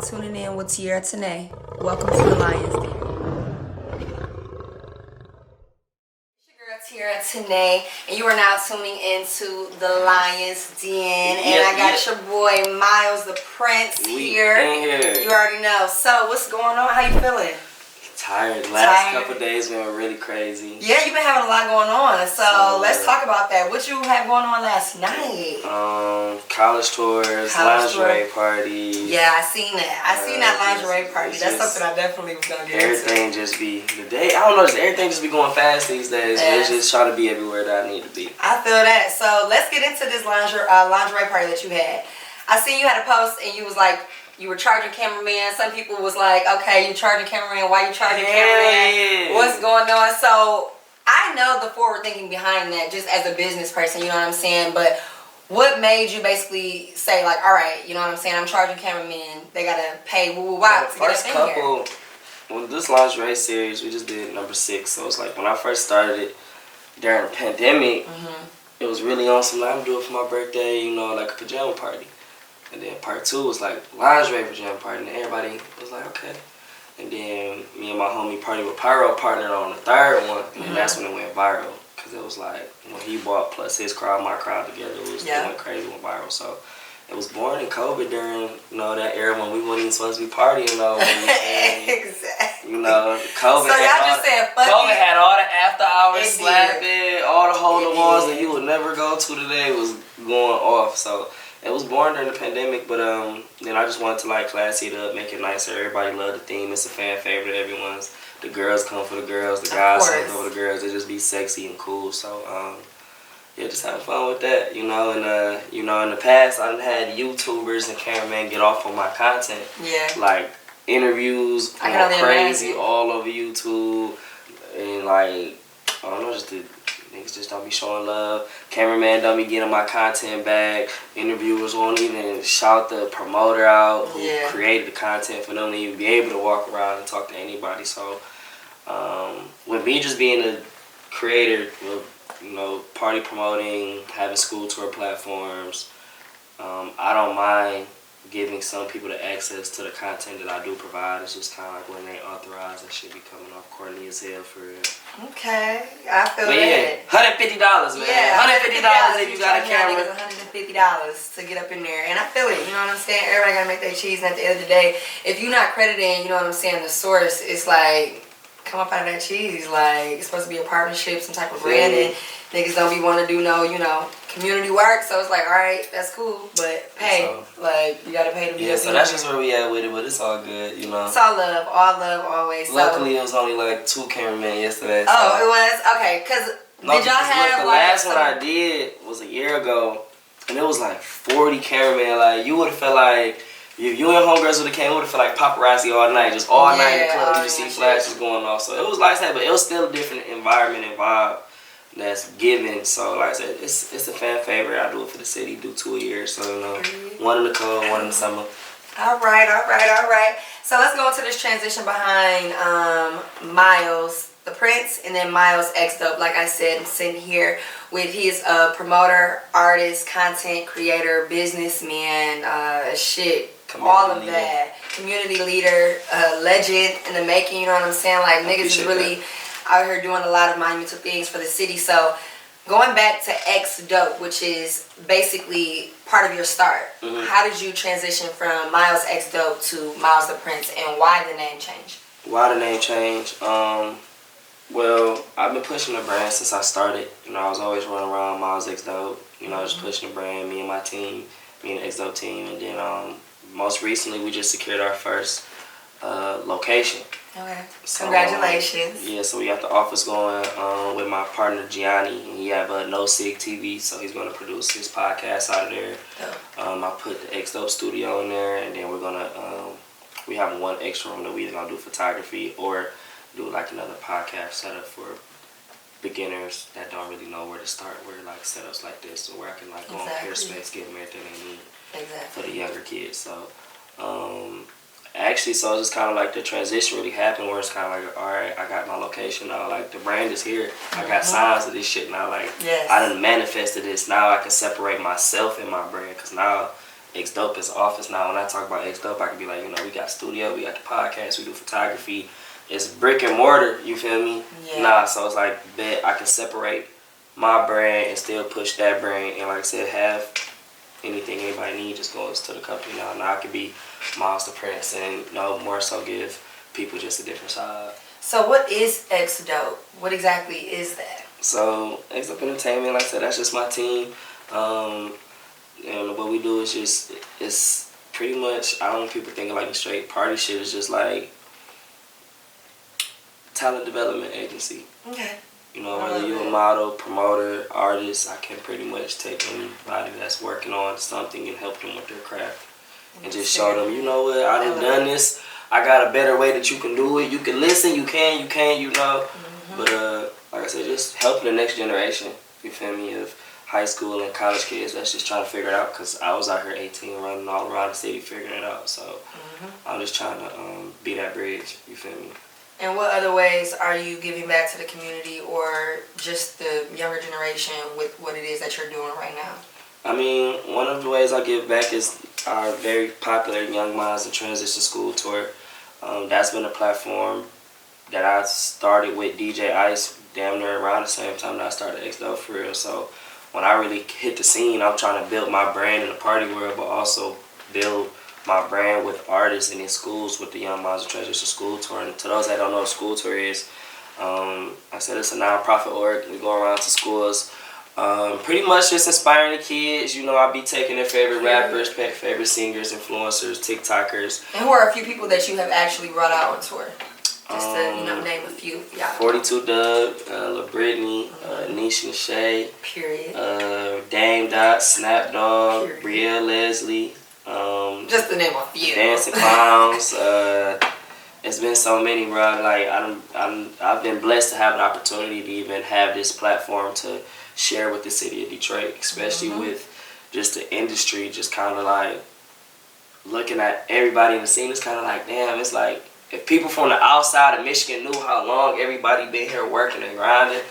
tuning in with Tierra Tanae. Welcome to the Lions Den. It's your girl Tierra Tanae, and you are now tuning into the Lions Den. And I got your boy Myles the Prince here. You already know. So what's going on? How you feeling? Tired. Last couple days been really crazy. Yeah, you've been having a lot going on. So let's talk about that. What you had going on last night? College tours, lingerie parties. Yeah, I seen that. I seen that lingerie party. That's something I definitely was gonna get everything into. Just be the day. I don't know. Everything just be going fast these days. Yes. Just try to be everywhere that I need to be. I feel that. So let's get into this lingerie party that you had. I seen you had a post and you was like, you were charging cameraman. Some people was like, okay, you charging cameraman. Why you charging cameraman? What's going on? So I know the forward thinking behind that just as a business person, you know what I'm saying? But what made you basically say like, all right, you know what I'm saying? I'm charging cameraman. They got to pay why to first get up in couple, when this lingerie series, we just did number 6. So it's like when I first started it during the pandemic, it was really on some, I'm doing it for my birthday, you know, like a pajama party. And then part 2 was like lingerie pajama party, and everybody was like, okay. And then me and my homie Party with Pyro partnered on the third one, and that's when it went viral. Because it was like, when he bought plus his crowd, my crowd together, it was going crazy, went viral. So it was born in COVID during, you know, that era when we weren't even supposed to be partying, you know. Exactly. You know, COVID. So y'all just saying, fuck COVID had all the after hours It slapping, all the hole-in-ones that you would never go to today was going off. So it was born during the pandemic, but then I just wanted to like classy it up, make it nicer. Everybody loved the theme. It's a fan favorite. Everyone's. The girls come for the girls. The guys come for the girls. They just be sexy and cool. So yeah, just having fun with that, you know. And you know, in the past, I done had YouTubers and cameramen get off on my content. Yeah. Like interviews, crazy all over YouTube, and like I don't know, just the niggas just don't be showing love. Cameraman don't be getting my content back. Interviewers won't even shout the promoter out who created the content for them to even be able to walk around and talk to anybody. So with me just being a creator, you know, party promoting, having school tour platforms, I don't mind giving some people the access to the content that I do provide. It's just kind of like when they authorize, that shit be coming off corny as hell for real. Okay, I feel but that. $150, man. Yeah, $150 if you got a camera. $150 to get up in there, and I feel it. You know what I'm saying? Everybody gotta make their cheese, and at the end of the day, if you're not crediting, you know what I'm saying, the source, it's like, come up out of that cheese. Like, it's supposed to be a partnership, some type of branding. Niggas don't be want to do no, you know, community work. So it's like, all right, that's cool, but pay. Like, you gotta pay to be up. So that's just where we at with it, but it's all good, you know. It's all love, always. Luckily, it was only like 2 cameramen yesterday. So. Oh, it was? Okay, because did y'all have the like... The last one I did was a year ago, and it was like 40 cameramen. Like, you would have felt like... If you and homegirls would have came, it would have felt like paparazzi all night. Just all night in the club, you just see flashes going off. So it was like that, but it was still a different environment and vibe that's given. So like I said, it's a fan favorite. I do it for the city, do 2 a year. So, you know, one in the cold, one in the summer. All right. So let's go into this transition behind Myles the Prince and then Myles X Dope. Like I said, I'm sitting here with his promoter, artist, content creator, businessman, all of that. Community leader, legend in the making, you know what I'm saying? Like, niggas is really out here doing a lot of monumental things for the city. So going back to X Dope, which is basically part of your start, how did you transition from Myles X Dope to Myles the Prince, and why the name change? Why the name change? Well, I've been pushing the brand since I started. You know, I was always running around Myles X Dope, you know, just pushing the brand, me and my team, me and the X Dope team, and then most recently we just secured our first location. Okay. So, congratulations. Yeah, so we got the office going with my partner Gianni, and he have a No Sig TV, so he's going to produce his podcast out of there. I put the X Dope studio in there, and then we're gonna we have one extra room that we're gonna do photography or do like another podcast setup for beginners that don't really know where to start. Where like setups like this, so where I can like go on Peerspace, give them everything they need for the younger kids. So. Actually, so it's just kind of like the transition really happened where it's kind of like, all right, I got my location now. Like, the brand is here. I got signs of this shit now. Like, I done manifested this. Now I can separate myself and my brand because now X Dope is office now. When I talk about X Dope, I can be like, we got studio, we got the podcast, we do photography. It's brick and mortar, you feel me? Yeah. So it's like, bet I can separate my brand and still push that brand, and like I said, have anything anybody needs just goes to the company now. Now I could be Myles the Prince and more so give people just a different side. So what is X Dope? What exactly is that? So X Dope Entertainment, like I said, that's just my team. And what we do is it's pretty much, I don't want people thinking like a straight party shit. It's just like talent development agency. Okay. Whether you're a model, promoter, artist, I can pretty much take anybody that's working on something and help them with their craft. And just show them, you know what, I done this. I got a better way that you can do it. You can listen, you can, Mm-hmm. But like I said, just helping the next generation, you feel me, of high school and college kids that's just trying to figure it out, because I was out here 18 running all around the city figuring it out. So I'm just trying to be that bridge, you feel me. And what other ways are you giving back to the community or just the younger generation with what it is that you're doing right now? I mean, one of the ways I give back is our very popular Young Minds in Transition School Tour. That's been a platform that I started with DJ Ice damn near around the same time that I started X Dope for real. So when I really hit the scene, I'm trying to build my brand in the party world, but also build my brand with artists and in schools with the Young Minds in Transition School Tour. And to those that don't know what school tour is, I said it's a non-profit org. We go around to schools, pretty much just inspiring the kids. I'll be taking their favorite rappers, favorite singers, influencers, TikTokers. And who are a few people that you have actually brought out on tour? Just to name a few. 42 Dub, Lil Brittany, Nisha and Shay. Period. Dame Dot, Snap Dog, Brielle Leslie. Just to name a few. Dancing Clowns. It's been so many, bro. Like I've been blessed to have an opportunity to even have this platform to share with the city of Detroit, especially with just the industry, just kind of like looking at everybody in the scene. It's kind of like, damn, it's like if people from the outside of Michigan knew how long everybody been here working and grinding,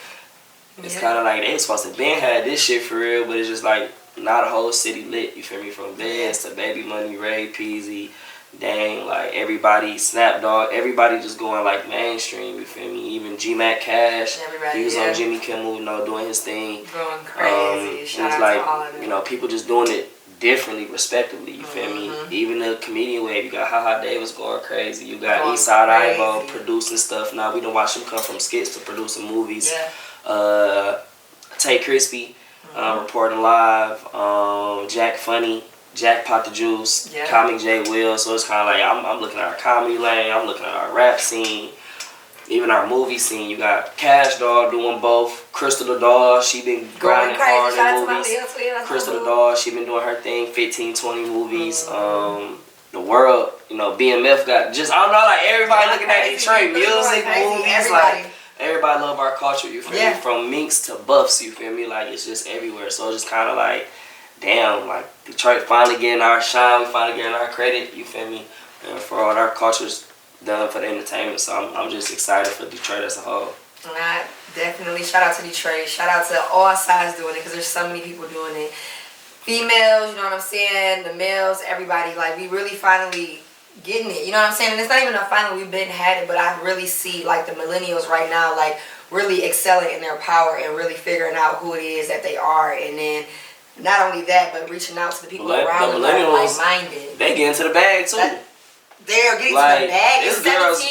it's kind of like they supposed to been had this shit for real, but it's just like not a whole city lit, you feel me? From Vance to Baby Money, Ray, Peasy, Dang, like everybody, Snap Dog, everybody just going like mainstream, you feel me? Even G-Mac Cash, he was on Jimmy Kimmel, doing his thing. Going crazy. Shout out like, to all of them. People just doing it differently, respectively, you feel me? Even the comedian wave, you got HaHa Davis going crazy, you got Eastside Ivo producing stuff now. We done watch him come from skits to producing movies. Tay Crispy, reporting live, Jack Funny, Jackpot the Juice, Comic J Will. So it's kind of like I'm looking at our comedy lane, I'm looking at our rap scene, even our movie scene. You got Cash Doll doing both. Crystal the Doll, she been grinding hard in movies. Crystal the Doll, she been doing her thing, 15, 20 movies. The world, BMF got just, I don't know, like everybody looking at Detroit, music, movies, like everybody love our culture, you feel me? From minks to buffs, you feel me? Like it's just everywhere. So it's just kind of like, damn, like Detroit finally getting our shine, we finally getting our credit, you feel me? And for all our cultures done for the entertainment. So I'm just excited for Detroit as a whole. And I definitely shout out to Detroit. Shout out to all sides doing it, because there's so many people doing it. Females, you know what I'm saying? The males, everybody. Like, we really finally getting it, you know what I'm saying? And it's not even a finally, we've been had it, but I really see like the millennials right now, like really excelling in their power and really figuring out who it is that they are. And then not only that, but reaching out to the people around them that are like-minded. They get into the bag too. They're getting to the bag. This girl's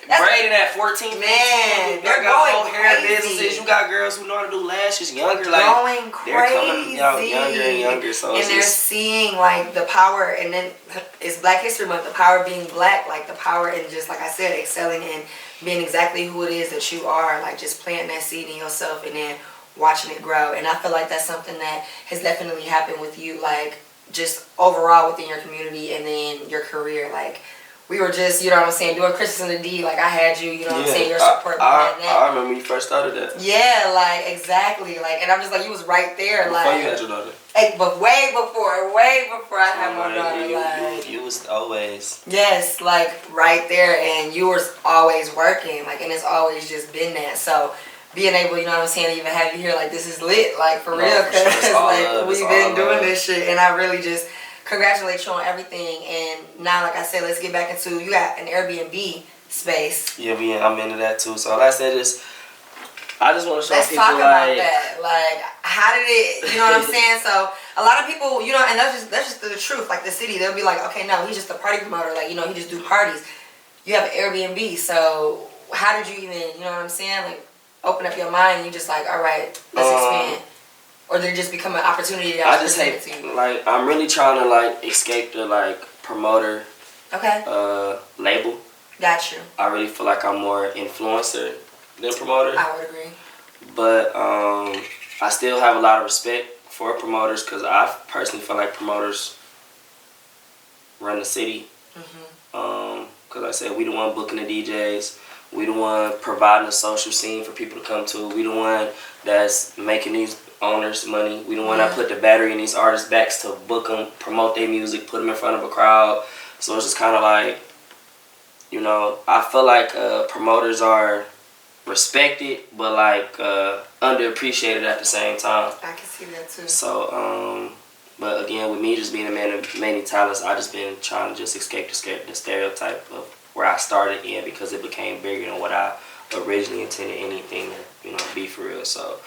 braiding at 14, 15. Man, they're going whole hair crazy. Businesses. You got girls who know how to do lashes, younger. They're like going crazy. They're coming out younger and younger. So and they're seeing like the power, and then it's Black History Month. The power of being black, like the power in just like I said, excelling and being exactly who it is that you are. Like just planting that seed in yourself and then watching it grow. And I feel like that's something that has definitely happened with you, like just overall within your community and then your career. Like we were just, you know what I'm saying, doing Christmas in the D, like I had you, you know what I'm saying, your support behind that. I remember when you first started that. Yeah, like exactly, like, and I'm just like, you was right there, before like. You had your daughter. But way before I had my daughter, you was always. Yes, like right there, and you were always working, like, and it's always just been that. So being able, you know what I'm saying, to even have you here, like this is lit, like for real, because like we've been doing this shit, and I really just congratulate you on everything. And now, like I said, let's get back into, you got an Airbnb space. Yeah, I'm into that too. So like I said, I just want to show Let's people talk about that. Like, how did it, you know what I'm saying? So a lot of people, you know, and that's just the truth. Like the city, they'll be like, okay, no, he's just a party promoter. Like, you know, he just do parties. You have an Airbnb, so how did you even, you know what I'm saying? Like, open up your mind and you just like, all right, let's expand. Or did it just become an opportunity that I just hate, like, I'm really trying to, like, escape the, like, promoter label. Got you. I really feel like I'm more influencer than promoter. I would agree. But I still have a lot of respect for promoters because I personally feel like promoters run the city. Because like I said, we the one booking the DJs. We the one providing a social scene for people to come to. We the one that's making these owners money. We the one that put the battery in these artists' backs to book them, promote their music, put them in front of a crowd. So it's just kind of like, you know, I feel like promoters are respected, but like underappreciated at the same time. I can see that too. So, but again, with me just being a man of many talents, I just been trying to just escape the stereotype of where I started in because it became bigger than what I originally intended anything to, you know, be for real. So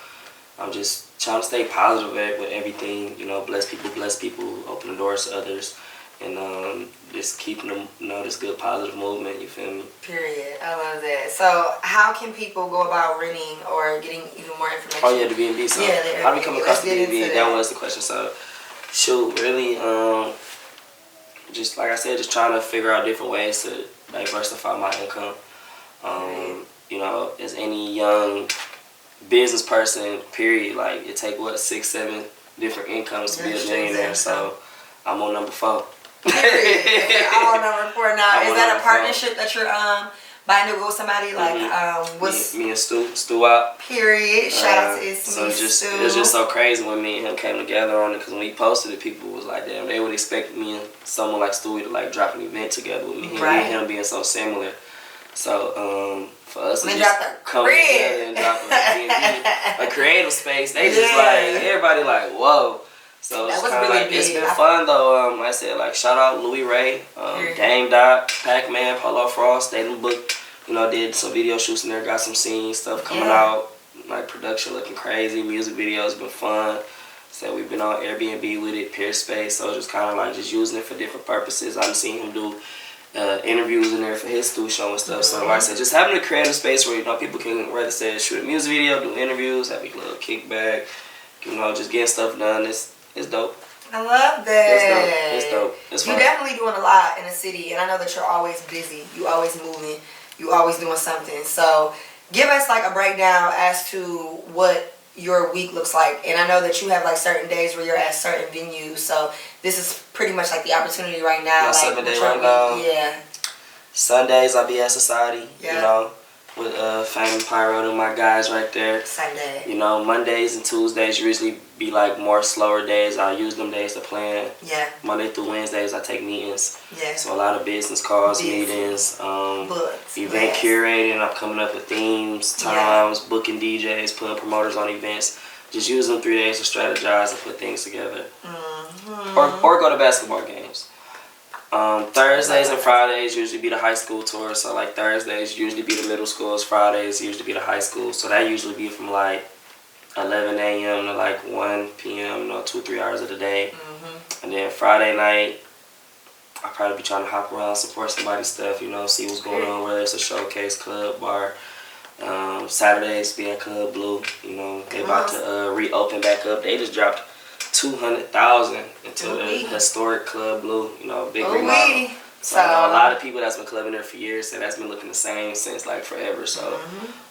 I'm just trying to stay positive with everything, you know, bless people, open the doors to others, and just keeping them, you know, this good positive movement, you feel me? Period. I love that. So how can people go about renting or getting even more information? Oh yeah, the B&B. So yeah, how do we come across the B&B? That was the question. So shoot, really, just like I said, just trying to figure out different ways to diversify my income. You know, as any young business person, period, like it take 6, 7 different incomes to be a millionaire. So I'm on number 4. I'm on number 4 now. Is that a partnership that you're buying it with somebody? Like what's me and Stu out. Period. Shout out to Stu. It was just so crazy when me and him came together on it, because when we posted it, people was like, damn, they would expect me and someone like Stewie to like drop an event together with me. Right. Me and him being so similar. So for us to just come together and drop a creative space, they just like, everybody like, whoa. So it's kind of really like, it's been fun though. Like I said, like shout out Louis Ray, Dame Dot, Pac-Man, Polo Frost. They done booked, you know, did some video shoots in there, got some scenes, stuff coming out. Like production looking crazy, music videos been fun. So we've been on Airbnb with it, Peer Space. So just kind of like just using it for different purposes. I've seen him do interviews in there for his studio show and stuff. So like I said, just having a creative space where, you know, people can, rather say, shoot a music video, do interviews, have a little kickback, you know, just getting stuff done. It's dope. I love that. It's dope. It's fun. You're definitely doing a lot in the city, and I know that you're always busy. You always moving. You always doing something. So give us like a breakdown as to what your week looks like. And I know that you have like certain days where you're at certain venues. So this is pretty much like the opportunity right now. My like 7-day rundown. Yeah. Sundays I'll be at Society. Yeah. You know, with Fame Pyro and my guys right there. Sunday. You know, Mondays and Tuesdays usually be like more slower days. I use them days to plan. Yeah. Monday through Wednesdays I take meetings. Yeah. So a lot of business calls, meetings, books, event curating. I'm coming up with themes, times, booking DJs, putting promoters on events. Just use them 3 days to strategize and put things together. Or go to basketball games. Thursdays and Fridays usually be the high school tour. So like Thursdays usually be the middle schools. Fridays usually be the high school. So that usually be from like 11 a.m. to like 1 p.m. You know, 2-3 hours of the day. And then Friday night, I'll probably be trying to hop around, support somebody's stuff, you know, see what's going on, whether it's a showcase, club, bar. Saturdays be at Club Blue. You know, they about to reopen back up. They just dropped $200,000 into the historic Club Blue, you know, big remodel. So I know a lot of people that's been clubbing there for years, and that's been looking the same since like forever. So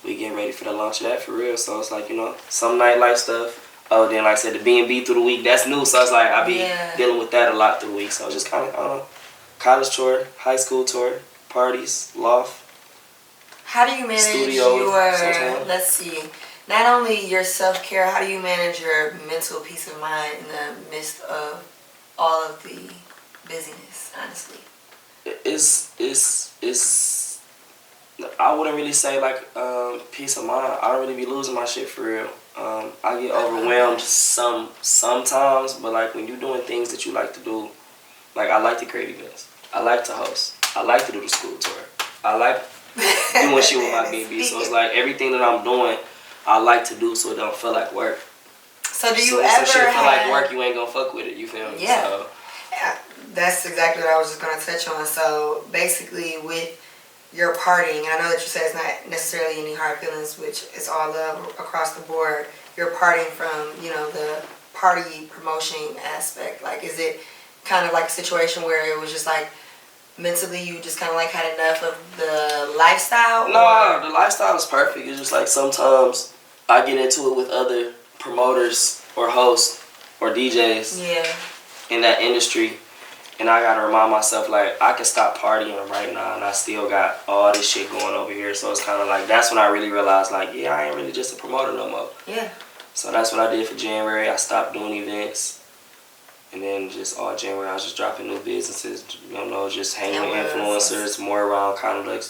we getting ready for the launch of that for real. So it's like, you know, some nightlife stuff. Oh, then like I said, the B&B through the week, that's new. So it's like I be dealing with that a lot through the week. So just kind of college tour, high school tour, parties, loft. How do you manage let's see, not only your self-care, how do you manage your mental peace of mind in the midst of all of the busyness, honestly? It's I wouldn't really say like peace of mind. I don't really be losing my shit for real. I get overwhelmed sometimes, but like when you're doing things that you like to do, Like, I like to create events. I like to host. I like to do the school tour. I like doing shit with my baby. So it's like everything that I'm doing, I like to do so it don't feel like work. So do you ever some shit feel like work, you ain't gonna fuck with it. You feel me? Yeah. So, that's exactly what I was just gonna touch on. So basically, with your partying, and I know that you said it's not necessarily any hard feelings, which is all love across the board. You're partying from, you know, the party promotion aspect. Like, is it kind of like a situation where it was just like mentally you just kind of like had enough of the lifestyle? No, the lifestyle is perfect. It's just like sometimes I get into it with other promoters or hosts or DJs in that industry, and I gotta remind myself, like, I can stop partying right now and I still got all this shit going over here. So it's kind of like, that's when I really realized, like, yeah, I ain't really just a promoter no more. Yeah. So that's what I did for January. I stopped doing events. And then just all January, I was just dropping new businesses, you know, just hanging with influencers, more around kind of like,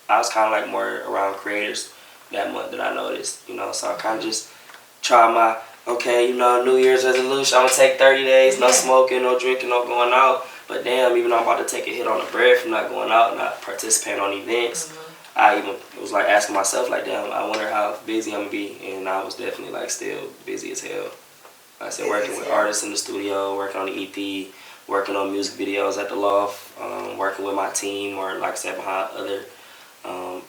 I was kind of like more around creators that month that I noticed, you know. So I kind of just try my, okay, you know, New Year's resolution, I'm going to take 30 days, no smoking, no drinking, no going out. But damn, even though I'm about to take a hit on the bread from not going out, not participating on events, I even was like asking myself, like, damn, I wonder how busy I'm going to be. And I was definitely like still busy as hell. Like I said, working with artists in the studio, working on the EP, working on music videos at the loft, working with my team, or like I said, behind other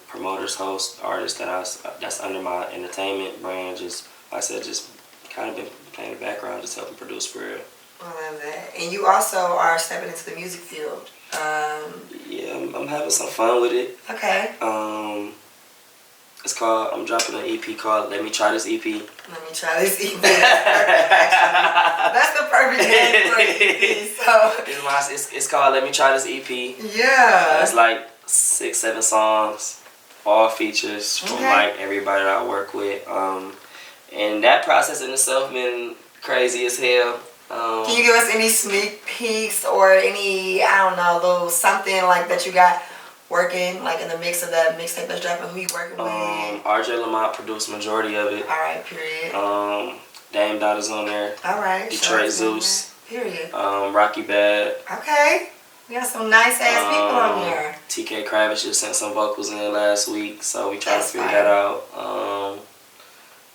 promoters, hosts, artists that's under my entertainment brand. Just like I said, just kind of been playing the background, just helping produce for real. I love that. And you also are stepping into the music field. Yeah, I'm having some fun with it. Okay. It's called, I'm dropping an EP called Let Me Try This EP. Let Me Try This EP. That's the perfect name for an EP. So. It's called Let Me Try This EP. Yeah. It's like 6-7 songs, all features from like everybody that I work with. And that process in itself been crazy as hell. Can you give us any sneak peeks or any, I don't know, little something like that you got working, like in the mix of that mixtape that's dropping? Who you working with? RJ Lamont produced majority of it. Alright, period. Dame Dotta's on there. Alright. Detroit Zeus. Period. Rocky Bad. Okay. We got some nice ass people on there. TK Kravitz just sent some vocals in last week, so we trying to figure that out.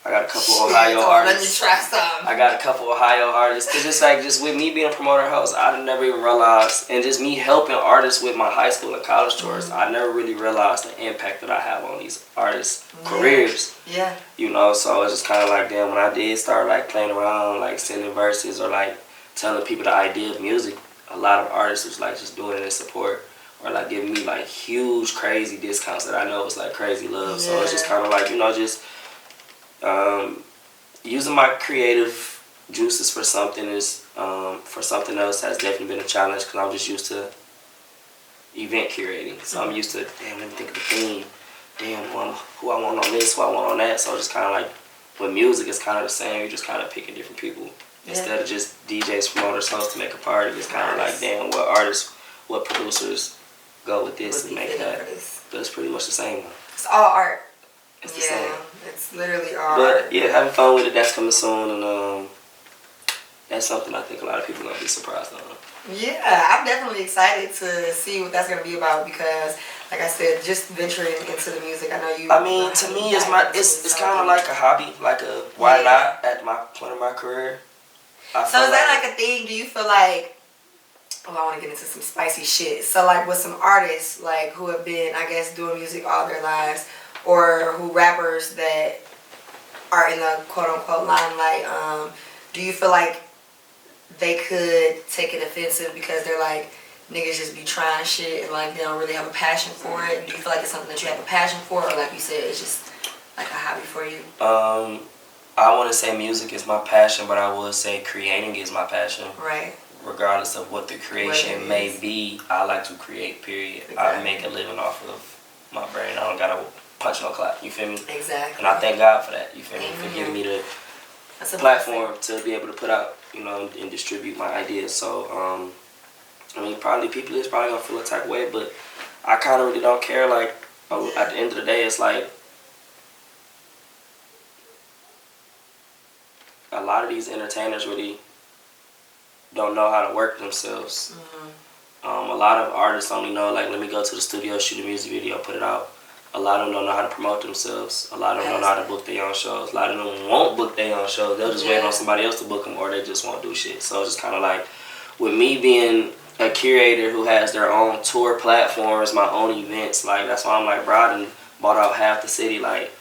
I got a couple Ohio artists. Let me try some. I got a couple Ohio artists. Cause just with me being a promoter host, I never even realized, and just me helping artists with my high school and college tours, I never really realized the impact that I have on these artists' careers. Yeah. You know, so it's just kind of like, damn, when I did start like playing around, like sending verses or like telling people the idea of music, a lot of artists was like just doing it in support or like giving me like huge, crazy discounts that I know was like crazy love. So it's just kind of like, you know, just using my creative juices for something for something else has definitely been a challenge because I'm just used to event curating. So I'm used to, damn, let me think of the theme. Damn, who I want on this, who I want on that. So it's just kind of like, with music, it's kind of the same. You're just kind of picking different people. Instead of just DJs, promoters, hosts to make a party, it's kind of like, damn, what artists, what producers go with this and make that. But it's pretty much the same one. It's all art. It's the same. It's literally all but, art. yeah, having fun with it, that's coming soon. And that's something I think a lot of people are going to be surprised on. Yeah, I'm definitely excited to see what that's going to be about because, like I said, just venturing into the music, I know you... I mean, to me, it's kind of like a hobby, like a why not at my point of my career. So is that like a thing? Do you feel like... Oh, I want to get into some spicy shit. So like with some artists like who have been, I guess, doing music all their lives, or who rappers that are in the quote-unquote limelight, do you feel like they could take it offensive because they're like, niggas just be trying shit and like they don't really have a passion for it? Do you feel like it's something that you have a passion for, or like you said, it's just like a hobby for you? I wouldn't say music is my passion, but I would say creating is my passion. Right. Regardless of what the creation may be, I like to create, period. Exactly. I make a living off of my brain. I don't gotta punch no clock, you feel me? Exactly. And I thank God for that, you feel me? For giving me the platform to be able to put out, you know, and distribute my ideas. So, I mean, probably people is probably gonna feel a type of way, but I kind of really don't care. Like, at the end of the day, it's like a lot of these entertainers really don't know how to work themselves. A lot of artists only know, like, let me go to the studio, shoot a music video, put it out. A lot of them don't know how to promote themselves. A lot of them don't know how to book their own shows. A lot of them won't book their own shows. They'll just wait on somebody else to book them, or they just won't do shit. So it's just kind of like, with me being a curator who has their own tour platforms, my own events, like, that's why I'm like, bro, I done bought out half the city. Like,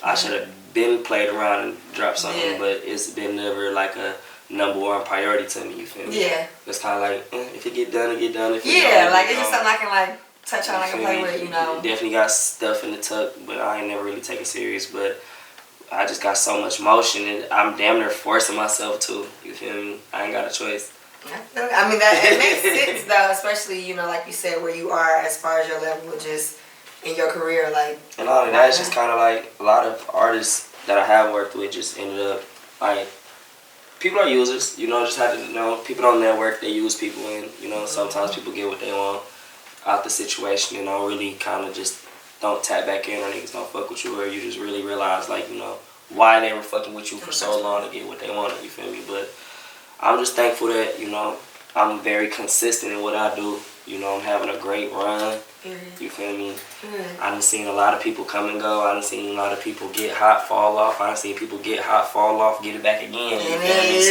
I should have been played around and dropped something, but it's been never like a #1 priority to me, you feel me? Yeah. It's kind of like, if it get done, it get done. If it don't, like, it's just something I can, like, touch on, I can play with, you know. Definitely got stuff in the tuck, but I ain't never really take it serious. But I just got so much motion, and I'm damn near forcing myself to, you feel me? I ain't got a choice. I mean, that it makes sense, though, especially, you know, like you said, where you are as far as your level, just in your career, like. And all of that's just kind of like a lot of artists that I have worked with just ended up, like, people are users, you know, just have to, you know, people don't network, they use people, and, you know, sometimes people get what they want out the situation, you know, really kind of just don't tap back in, or niggas don't fuck with you, or you just really realize, like, you know, why they were fucking with you for so long to get what they wanted, you feel me? But I'm just thankful that, you know, I'm very consistent in what I do. You know, I'm having a great run. You feel me? I done seen a lot of people come and go. I done seen a lot of people get hot, fall off. I done seen people get hot, fall off, get it back again. You feel me?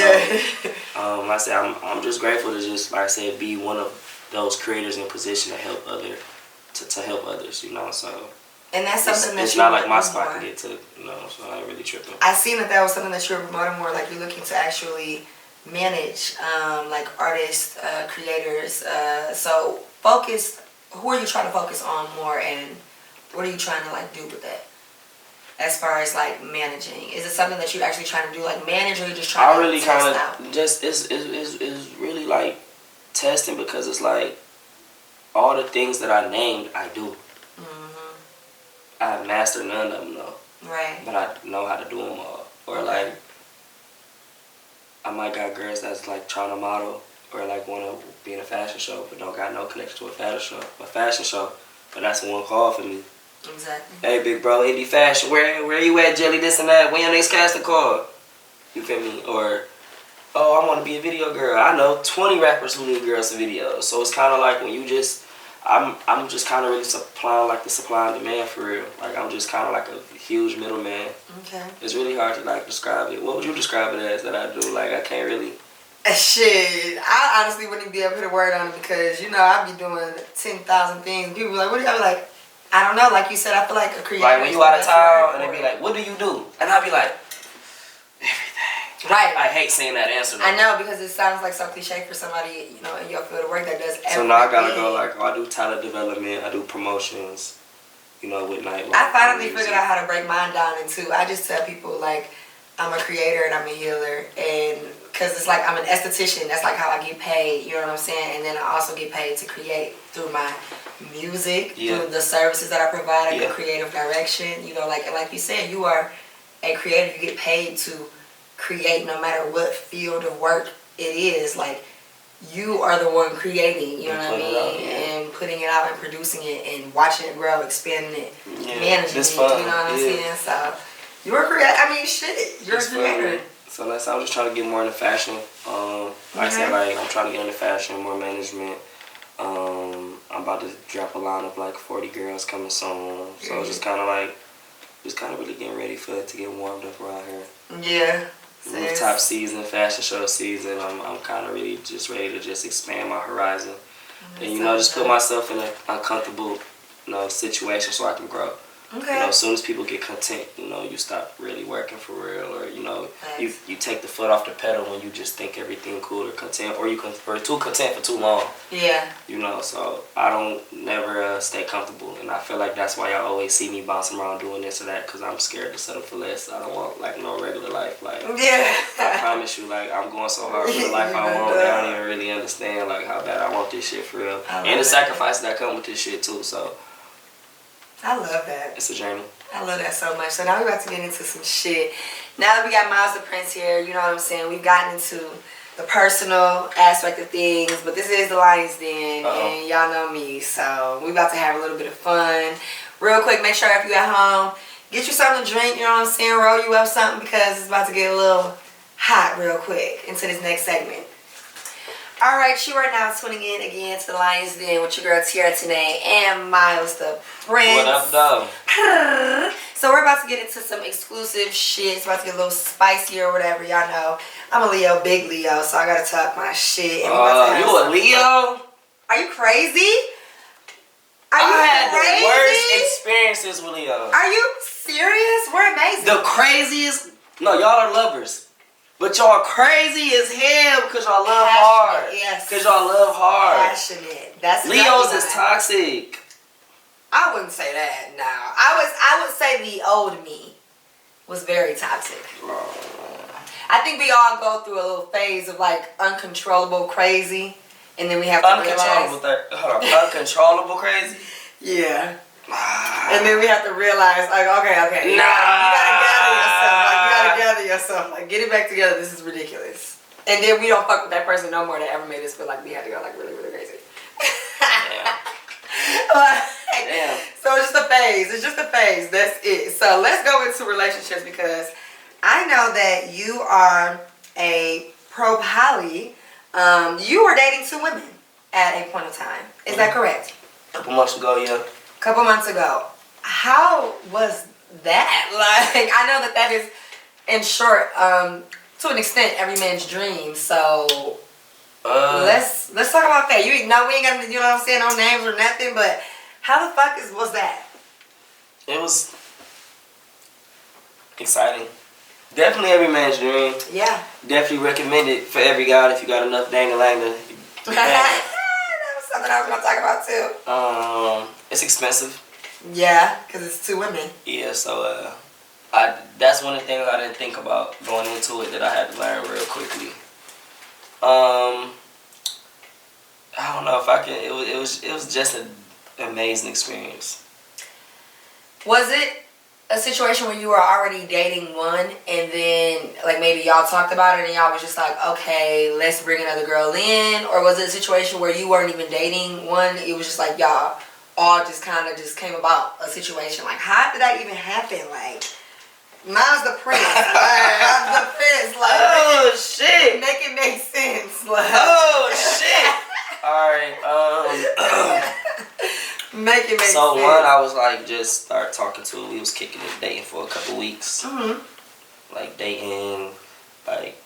So, like I said, I'm just grateful to just, like I said, be one of those creators in position to help to help others, you know, so. And that's something it's not like my spot to get to, you know, so I ain't really tripping. I seen that was something that you were promoting more, like you're looking to actually manage, like artists, creators, so focus, who are you trying to focus on more, and what are you trying to like do with that? As far as like managing, is it something that you actually trying to do, like manage, or you just trying to test out? Just it's really like testing, because it's like all the things that I named, I do. I have mastered none of them though. Right. But I know how to do them all. Or like, I might got girls that's like trying to model, or like want to be in a fashion show, but don't got no connection to a fashion show. But that's one call for me. Exactly. Hey, big bro, indie fashion, where you at, Jelly, this and that? When your next casting call? You feel me? Or, oh, I want to be a video girl. I know 20 rappers who need girls in videos. So it's kind of like when you just, I'm just kind of really supplying like the supply and demand for real. Like, I'm just kind of like a huge middleman. Okay. It's really hard to like describe it. What would you describe it as that I do? Like, I can't really. Shit, I honestly wouldn't be able to put a word on it, because, you know, I'd be doing 10,000 things. People be like, what do you, I be like, I don't know, like you said, I feel like a creator. Like when you out of town and they be like, what do you do? And I be like, everything. Right. I hate saying that answer though. I know, because it sounds like so cliche for somebody, you know, in your field of work that does everything. So now I gotta go like, I do talent development, I do promotions, you know, with nightlife. I finally figured out how to break mine down into, I just tell people like, I'm a creator and I'm a healer, and because it's like I'm an esthetician, that's like how I get paid, you know what I'm saying? And then I also get paid to create through my music, through the services that I provide, and the creative direction, you know, like you said, you are a creator, you get paid to create no matter what field of work it is. Like, you are the one creating, you know what I mean? And putting it out and producing it and watching it grow, expanding it, managing it, you know what I'm saying? So, you're a creator, I mean, shit, you're a creator. So that's, I'm just trying to get more into fashion. Like I said, like, I'm trying to get into fashion, more management. I'm about to drop a line of like 40 girls coming soon. So it's just kind of really getting ready for it to get warmed up around here. Yeah. Rooftop season, fashion show season. I'm kind of really just ready to just expand my horizon. And, you know, just put myself in an uncomfortable, you know, situation so I can grow. Okay. You know, as soon as people get content, you know, you stop really working for real, or, you know, you take the foot off the pedal when you just think everything cool or content, or you're too content for too long. Yeah. You know, so I don't never stay comfortable, and I feel like that's why y'all always see me bouncing around doing this or that, because I'm scared to settle for less. I don't want, like, no regular life. Like, I promise you, like, I'm going so hard for the life I want, they don't even really understand, like, how bad I want this shit for real. And the sacrifices that come with this shit, too, so. I love that. It's a journey. I love that so much. So now we're about to get into some shit. Now that we got Myles the Prince here, you know what I'm saying, we've gotten into the personal aspect of things, but this is the Lion's Den, and y'all know me, so we about to have a little bit of fun. Real quick, make sure if you at home, get you something to drink, you know what I'm saying, roll you up something, because it's about to get a little hot real quick into this next segment. Alright, you are now tuning in again to the Lion's Den with your girl Tiara Tanae and Myles the Prince. What up, though? So we're about to get into some exclusive shit. It's about to get a little spicy or whatever. Y'all know I'm a Leo, big Leo, so I gotta talk my shit. And you a Leo? Are you crazy? Are you I had crazy? the worst experiences with Leo. Are you serious? We're amazing. The craziest? No, y'all are lovers. But y'all crazy as hell because y'all love hard. Yes. Because y'all love hard. Passionate. That's Leos is toxic. I wouldn't say that. No. I would say the old me was very toxic. I think we all go through a little phase of like uncontrollable crazy, and then we have to uncontrollable realize. Uncontrollable crazy? Yeah. And then we have to realize, like, okay. You gotta gather yourself. Like, you gotta gather yourself. Like, get it back together. This is ridiculous. And then we don't fuck with that person no more that ever made us feel like we had to go, like, really, really crazy. Damn. So it's just a phase. It's just a phase. That's it. So let's go into relationships because I know that you are a pro-poly. You were dating 2 women at a point of time. Is that correct? A couple months ago, yeah. Couple months ago. How was that? Like, I know that is, in short, to an extent, every man's dream. So let's talk about that. We ain't got to, you know what I'm saying, no names or nothing, but how the fuck was that? It was exciting. Definitely every man's dream. Yeah. Definitely recommend it for every guy if you got enough dang-a-lang to That was something I was going to talk about too. It's expensive. Yeah, because it's 2 women. Yeah, so that's one of the things I didn't think about going into it that I had to learn real quickly. I don't know if I can. It was just an amazing experience. Was it a situation where you were already dating one and then like maybe y'all talked about it and y'all was just like, okay, let's bring another girl in? Or was it a situation where you weren't even dating one? It was just like y'all all just kind of just came about a situation. Like, how did that even happen? Like, Myles the Prince. Myles the Prince. Like, oh, shit. Make it make sense. Like, oh, shit. All right. Make it make sense. So, one, I was like, just start talking to her. We was kicking it, dating for a couple weeks. Mm-hmm. Like, dating, like,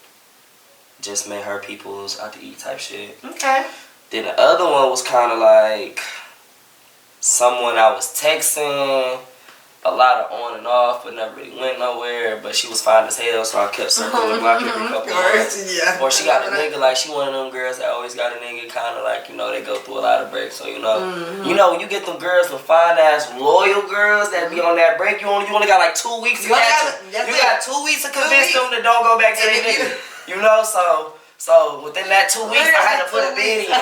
just met her peoples, out to eat type shit. Okay. Then the other one was kind of like someone I was texting, a lot of on and off, but never really went nowhere. But she was fine as hell, so I kept circling the block every couple months. Yeah. Or she got a nigga, like she one of them girls that always got a nigga, kind of like, you know, they go through a lot of breaks. So, you know, when you get them girls, the fine ass loyal girls that be on that break, you only got like 2 weeks. You got 2 weeks to convince them to don't go back to their nigga. You know, so within that 2 weeks, I had to put a bid in.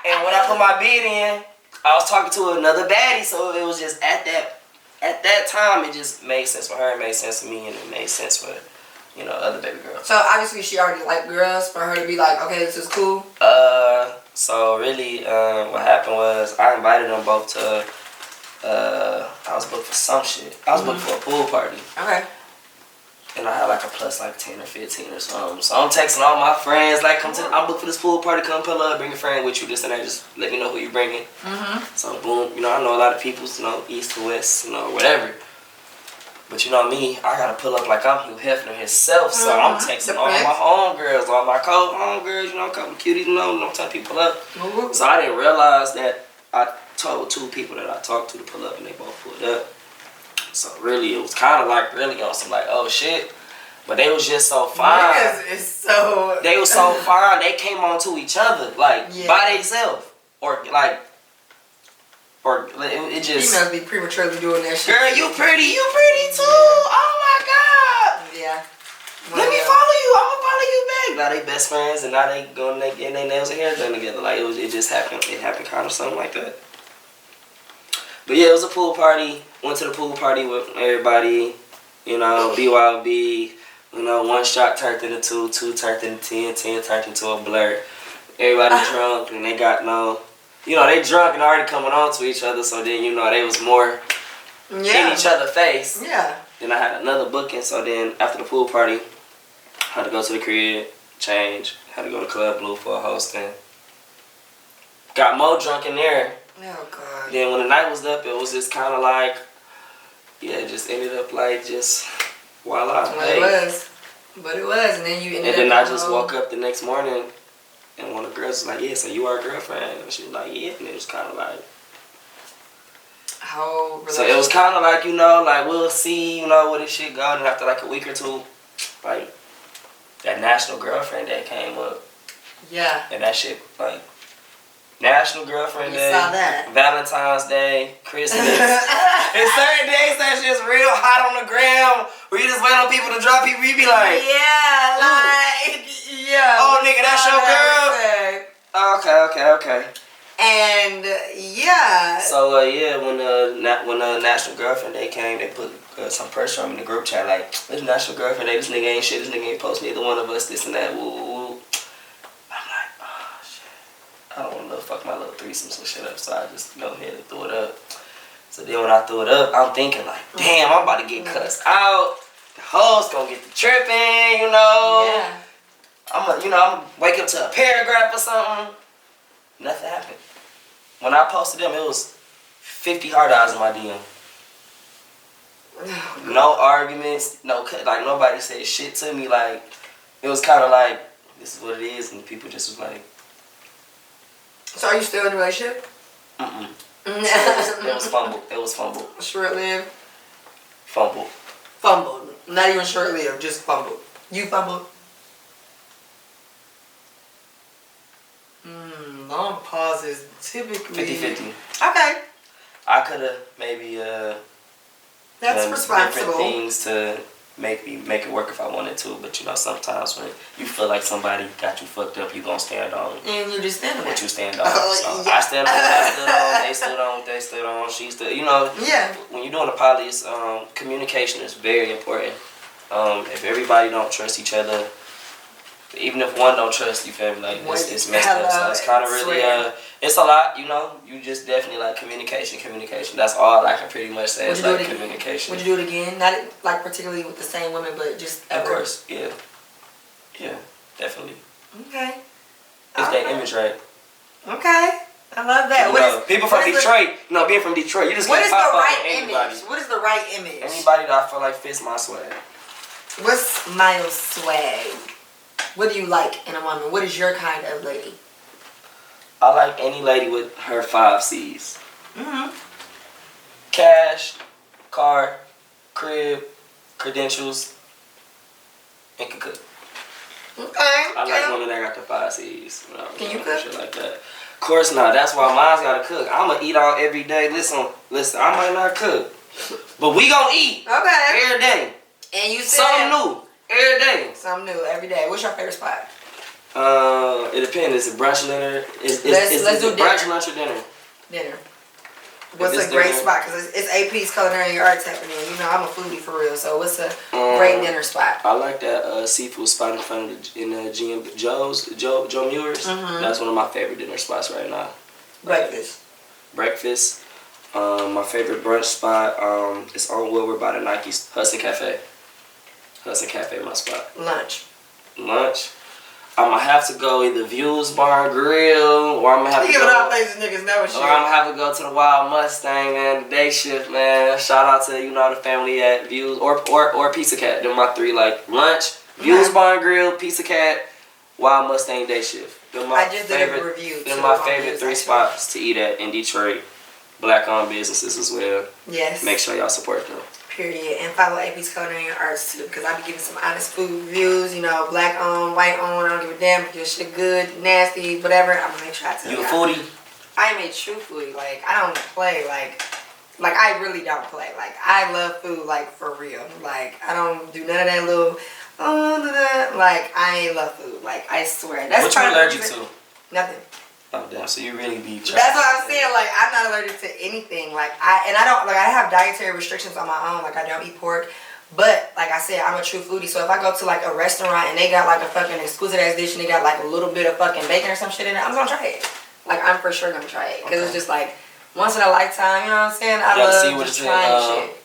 And when I put my bid in, I was talking to another baddie, so it was just at that time, it just made sense for her, it made sense for me, and it made sense for, you know, other baby girls. So obviously she already liked girls for her to be like, okay, this is cool. So really, what happened was I invited them both to. I was booked for some shit. I was booked for a pool party. Okay. And I had like a plus like 10 or 15 or something. So I'm texting all my friends, like, I'm booked for this pool party, come pull up, bring a friend with you, this and that, just let me know who you're bringing. So boom, you know, I know a lot of people, you know, east to west, you know, whatever. But you know me, I gotta pull up like I'm Hugh Hefner himself, so I'm texting all my homegirls, all my co-homegirls, you know, a couple cuties, you know, telling people up. So I didn't realize that I told 2 people that I talked to pull up and they both pulled up. So really, it was kind of like really on some like, oh shit. But they was just so fine. They was so fine. They came on to each other, like, by themselves. Or it just... Females be prematurely doing that shit. Girl, you pretty too. Oh my God. Yeah. Let me follow you. I'm gonna follow you back. Now they best friends and now they going and getting their nails and hair done together. Like, it just happened. It happened kind of something like that. But yeah, it was a pool party. Went to the pool party with everybody, you know, BYOB. You know, 1 shot turned into 2, 2 turned into 10, 10 turned into a blur. Everybody drunk and they got you know, they drunk and already coming on to each other. So then, you know, they was more in each other's face. Yeah. Then I had another booking. So then after the pool party, I had to go to the crib, change, Had to go to Club Blue for a hosting. Got more drunk in there. Oh, God. Then when the night was up, it was just kind of like, yeah, it just ended up like just, voila. Well, hey. It was. But it was. And then you ended up. And then I just woke up the next morning and one of the girls was like, yeah, so you our girlfriend? And she was like, yeah. And it was kind of like. So it was kind of like, you know, like we'll see, you know, where this shit go. And after like a week or two, like that National Girlfriend Day came up. Yeah. And that shit, like, National Girlfriend Day, saw that. Valentine's Day, Christmas. And certain days that's just real hot on the ground where you just wait on people to drop people. You be like, yeah, like, yeah. Oh, nigga, that's your girl? Okay. And yeah. So yeah, when National Girlfriend Day came, they put some pressure on me in the group chat like, this National Girlfriend Day, this nigga ain't shit, this nigga ain't post neither one of us, this and that, woo woo woo. I'm like, oh shit, I don't want to fuck my little threesome some shit up, so I just go ahead and threw it up. So then when I threw it up, I'm thinking like, damn, I'm about to get cussed out. The host gonna get the tripping, you know. Yeah. I'm gonna wake up to a paragraph or something. Nothing happened. When I posted them, it was 50 hard eyes in my DM. No arguments, like nobody said shit to me. Like it was kind of like this is what it is, and people just was like. So are you still in a relationship? It was fumbled. It was fumbled. Short-lived. Fumbled. Not even short-lived, just fumbled. You fumbled. Long pauses typically 50-50. Okay. I could have maybe that's done responsible. different things to make it work if I wanted to, but you know sometimes when you feel like somebody got you fucked up, you gonna stand on. And you just stand on what it. you stand on. So yeah. I stand on. I stood on. They stood on. She stood. You know. Yeah. When you're doing a poly, communication is very important. If everybody don't trust each other. Even if one don't trust you, feel me, like it's messed up. So it's kind of really it's a lot, you know. You just definitely like communication. That's all I can pretty much say. It's like communication. Would you do it again? Not like particularly with the same women, but just ever. Of course, yeah, definitely. Okay. If they image right. Okay, I love that. People from Detroit, being from Detroit, you just can't pop up on anybody. What is the right image? Anybody that I feel like fits my swag. What's Myles' swag? What do you like in a woman? What is your kind of lady? I like any lady with her 5 C's. Mm-hmm. Cash, car, crib, credentials, and can cook. Okay. I like women that got the 5 C's. Can you cook? Shit like that. Of course not. That's why mine's gotta cook. I'ma eat all every day. Listen. I might not cook, but we gonna eat. Okay. Every day. And you said something new. Every day. Something new every day. What's your favorite spot? It depends. Is it brunch, dinner? Let's do brunch, dinner. lunch, or dinner? Dinner. What's a great spot? Because it's AP's Culinary Arts happening. You know, I'm a foodie for real. So what's a great dinner spot? I like that seafood spot in front of GM Joe Mueller's. Mm-hmm. That's one of my favorite dinner spots right now. Breakfast. My favorite brunch spot is on Woodward by the Nike's Hudson Cafe. Hudson Cafe, my spot. Lunch. I'm gonna have to go either Views Bar and Grill, or I'm gonna have to go. All places niggas know shit. Or I'm gonna have to go to the Wild Mustang, man. The day shift, man. Shout out to the family at Views or Pizza Cat. They're my 3 like lunch, Views Bar and Grill, Pizza Cat, Wild Mustang day shift. I just did a review. They're my favorite 3 spots to eat at in Detroit. Black-owned businesses as well. Yes. Make sure y'all support them. Period. And follow AP's Culinary Arts too, because I be giving some honest food reviews, white owned, I don't give a damn if your shit good, nasty, whatever. I'm gonna make sure I tell you. You a foodie? I am a true foodie. Like, I don't play, like I really don't play. Like, I love food, like, for real. Like, I don't do none of that little, like, I love food. Like, I swear. That's what you allergic to? Nothing. Oh damn! So you really be. That's what I'm saying. Like, I'm not allergic to anything. Like, I have dietary restrictions on my own. Like, I don't eat pork. But like I said, I'm a true foodie. So if I go to like a restaurant and they got like a fucking exquisite ass dish and they got like a little bit of fucking bacon or some shit in it, I'm gonna try it. Like, I'm for sure gonna try it because it's just like once in a lifetime. You know what I'm saying? I love just trying shit.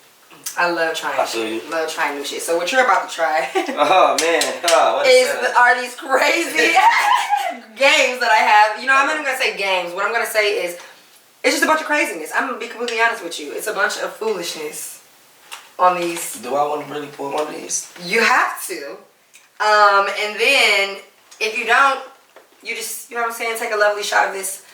I love trying shit. Love trying new shit. So what you're about to try oh man, are these crazy games that I have. You know, I'm not even gonna say games. What I'm gonna say is it's just a bunch of craziness. I'm gonna be completely honest with you. It's a bunch of foolishness on these. Do I want to really pull one of these? You have to. And then if you don't, you just, you know what I'm saying, take a lovely shot of this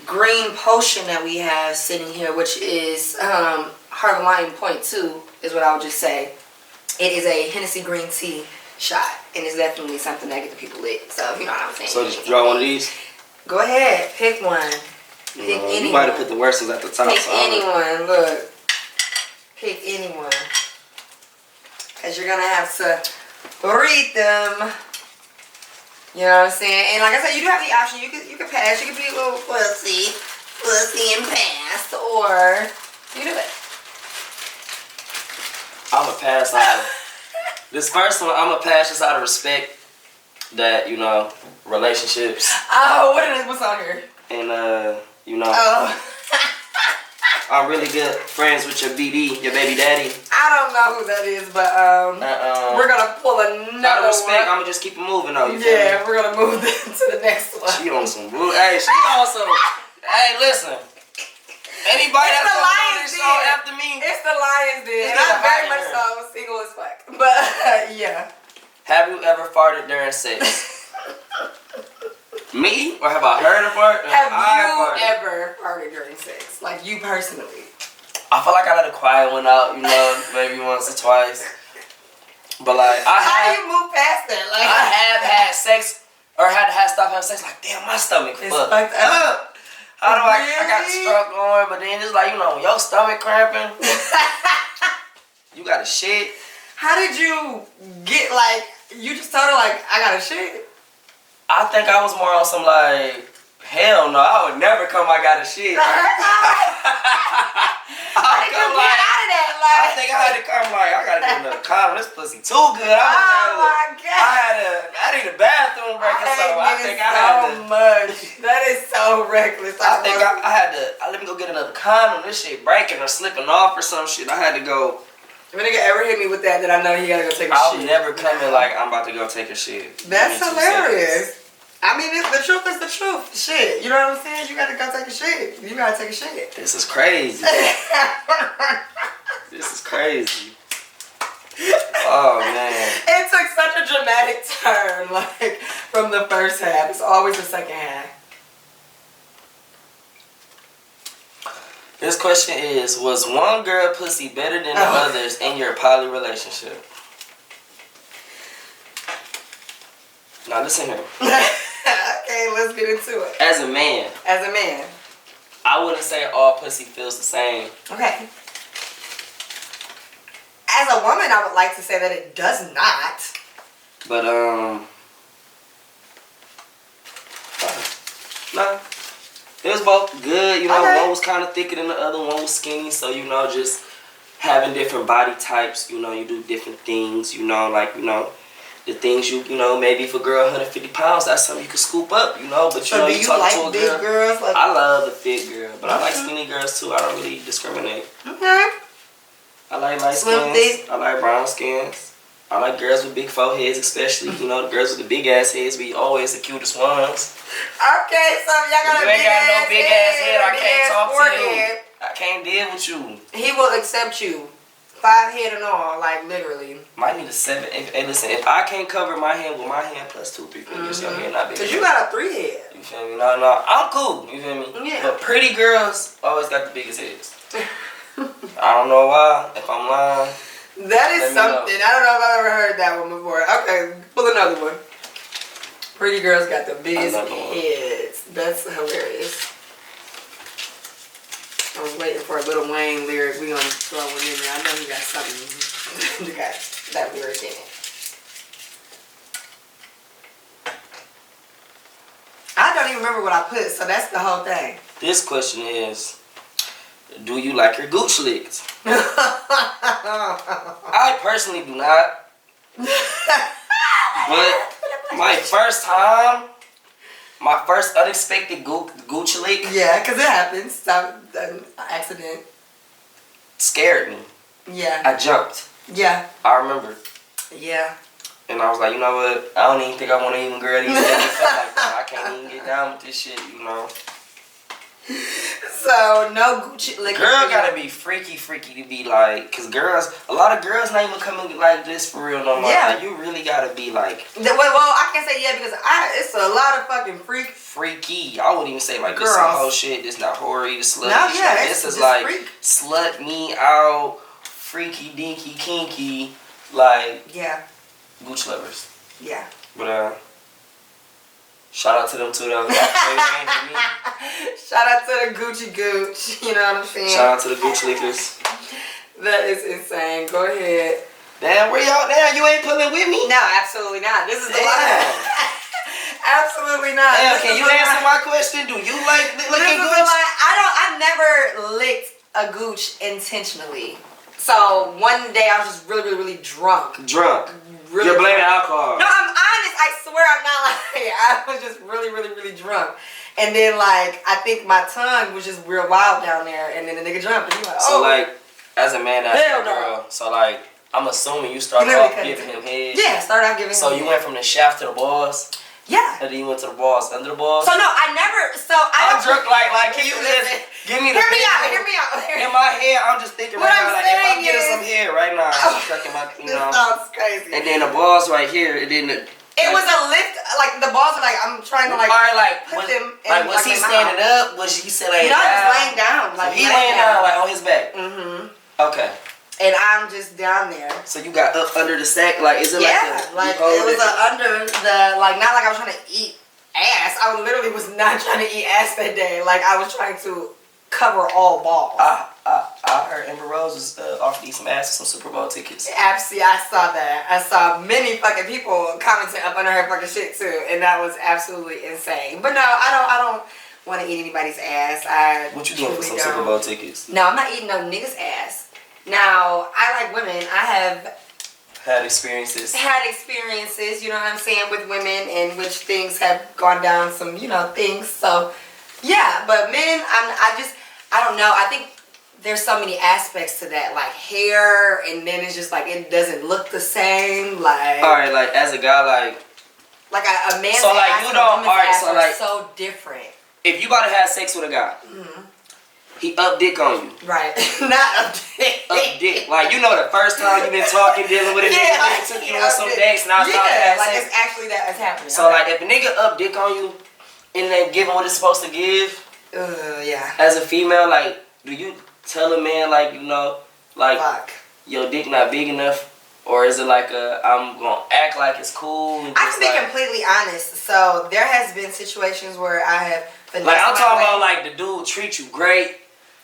green potion that we have sitting here, which is Heart of Lion Point 2 is what I would just say. It is a Hennessy green tea shot, and it's definitely something that gets the people lit. So you know what I'm saying. So just draw one of these? Go ahead, pick one. Pick anyone. You might have put the worst ones at the top. Pick anyone, look. Pick anyone. Because you're going to have to read them. You know what I'm saying? And like I said, you do have the option. You could pass. You could be a little pussy and pass. Or you do it. I'm going to pass out of this first one. I'm going to pass just out of respect that, you know, relationships. Oh, what's on here? And, you know. Oh. I'm really good friends with your BD, your baby daddy. I don't know who that is, but we're gonna pull another out of respect, one. I'm gonna just keep it moving though. Yeah, we're gonna move to the next one. She on some blue. Hey, she also. Hey, listen. Anybody that's gonna on this show after me? It's the Lions Den, and I'm very much so single as fuck. But yeah. Have you ever farted during sex? Me? Or have I heard of fart? Have you ever farted during sex? Like you personally? I feel like I let a quiet one out, you know, maybe once or twice. But like, how do you move past that? Like I have had sex, or had to stop having sex. Like, damn, my stomach fucked up. How do I got the stroke going, but then it's like, you know, your stomach cramping. You got a shit. How did you get like? You just told her like, I got a shit. I think I was more on some like, hell no, I would never come. I got a shit. I think I had to come like, I gotta get another condom. This pussy too good. My God. I need a bathroom break or something. I think I had to. Much. That is so reckless. I think I had to. Let me go get another condom. This shit breaking or slipping off or some shit. I had to go. If a nigga ever hit me with that, then I know he gotta go take a shit. I'll never come in like I'm about to go take a shit. That's hilarious. I mean, the truth is the truth. Shit. You know what I'm saying? You gotta go take a shit. You gotta take a shit. This is crazy. This is crazy. Oh, man. It took such a dramatic turn, like, from the first half. It's always the second half. This question is, was one girl pussy better than the others in your poly relationship? Now listen here. Okay, let's get into it. As a man. As a man. I wouldn't say all pussy feels the same. Okay. As a woman, I would like to say that it does not. But, nah. It was both good, you know, one was kind of thicker than the other, one was skinny, so, you know, just having different body types, you know, you do different things, you know, like, you know, the things you know, maybe if a girl 150 pounds, that's something you can scoop up, you know, but you so know, do you you talk like to a big girl. Girls? Like, I love the fit girl, but I like skinny girls too, I don't really discriminate. Okay. I like light skins, I like brown skins. I like girls with big foreheads, especially, you know, the girls with the big ass heads be always the cutest ones. Okay, so y'all got a big ass head. I can't talk to you. I can't deal with you. He will accept you. 5 head and all, like literally. Might need a 7. Hey, listen, if I can't cover my hand with my hand plus 2, 3 fingers, your hand not big. Cause you got a 3 head. You feel me? No, I'm cool. You feel me? Yeah. But pretty girls always got the biggest heads. I don't know why. If I'm lying. That is something. I don't know if I've ever heard that one before. Okay, pull another one. Pretty girls got the biggest heads. That's hilarious. I was waiting for a Lil Wayne lyric. We gonna throw one in there. I know he got something. He got that lyric in it. I don't even remember what I put, so that's the whole thing. This question is, do you like your gooch licked? I personally do not. But my first unexpected gooch lick. Yeah, because it happens. An accident. Scared me. Yeah. I jumped. Yeah. I remember. Yeah. And I was like, you know what? I don't even think I want to even girl these days. Like, I can't even get down with this shit, you know. So no Gucci liquor. Girl gotta be freaky to be like, cause a lot of girls not even coming like this for real no more. Yeah. Like, you really gotta be like. Well, I can say yeah because it's a lot of fucking freaky. I wouldn't even say like girls. This some whole shit. This not hoary, this slut. No, yeah, like, this is like freak. Slut me out, freaky dinky kinky, like yeah, Gucci lovers. Yeah. But shout out to them too though. Shout out to the Gucci Gooch. You know what I'm saying? Shout out to the Gucci lickers. That is insane. Go ahead. Damn, where y'all? Damn, you ain't pulling with me? No, absolutely not. This is the line. Absolutely not. Damn, can you answer my question? Do you like licking Gooch? I never licked a Gooch intentionally. So one day I was just really drunk. Really You're blaming alcohol. No, I'm honest. I swear I'm not lying. I was just really drunk. And then like I think my tongue was just real wild down there, and then the nigga jumped, and he like, oh. So like, as a man after a girl, so like, I'm assuming you started off giving him head. Yeah, started off giving him. So you went from the shaft to the balls. Yeah. And then you went to the balls, under the balls. So no, I never. So I'm drunk. Like, can you just give me the? Hear me out. In my head, I'm just thinking right now, like, if I'm getting some head right now, I'm stuck in my, This sounds crazy. And then the balls right here, and then the. It was a lift, like the balls are like, I'm trying to like put them in like, was he standing up? Was he laying down? No, he was laying down. Like, so he laying down, like on his back? Mm-hmm. Okay. And I'm just down there. So you got up under the sack? Like, is it like it was under the, like, not like I was trying to eat ass. I literally was not trying to eat ass that day. Like, I was trying to cover all balls. I heard Amber Rose was offered you some ass and some Super Bowl tickets. Absolutely, I saw that. I saw many fucking people commenting up under her fucking shit too, and that was absolutely insane. But no, I don't want to eat anybody's ass. What you doing for some Super Bowl tickets? No, I'm not eating no nigga's ass. Now, I like women. I have had experiences, you know what I'm saying, with women in which things have gone down some, things. So, yeah, but men, I don't know. I think there's so many aspects to that, like hair, and then it's just like it doesn't look the same. Like, all right, like as a guy, like a man's so like ass you and don't, a woman's all right, ass so are like so different. If you about to have sex with a guy, he up dick on you, right? Not up dick. Up dick, like the first time you've been talking, dealing with a nigga, like, took you on some dates, now it's time to have like sex. it's actually that is happening. So like if a nigga up dick on you, and then give him what it's supposed to give, yeah. As a female, like, do you tell a man like fuck, your dick not big enough, or is it like I'm gonna act like it's cool? And I can be completely honest. So there has been situations where I have like I'm talking about like the dude treat you great,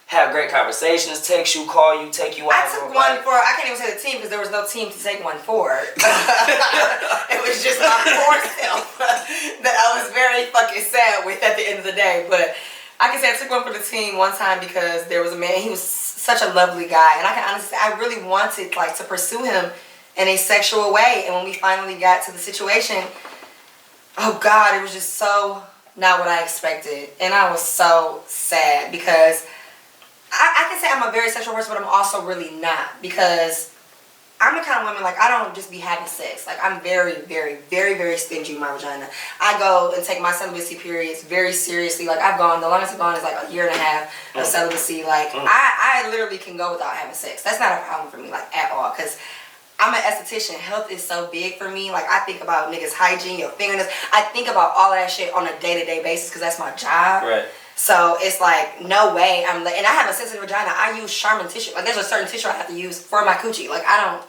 have great conversations, text you, call you, take you out. I took one for, I can't even say the team because there was no team to take one for. It was just my poor self that I was very fucking sad with at the end of the day. But I can say I took one for the team one time because there was a man, he was such a lovely guy, and I can honestly say I really wanted like to pursue him in a sexual way, and when we finally got to the situation, oh God, it was just so not what I expected, and I was so sad because I can say I'm a very sexual person, but I'm also really not, because I'm the kind of woman, like, I don't just be having sex. Like, I'm very stingy with my vagina. I go and take my celibacy periods very seriously. Like, the longest I've gone is like a year and a half of celibacy. Like, I literally can go without having sex. That's not a problem for me, like, at all, because I'm an esthetician. Health is so big for me. Like, I think about niggas' hygiene, your fingernails. I think about all that shit on a day-to-day basis because that's my job. Right. So it's like, no way. And I have a sensitive vagina. I use Charmin tissue. Like, there's a certain tissue I have to use for my coochie. Like, I don't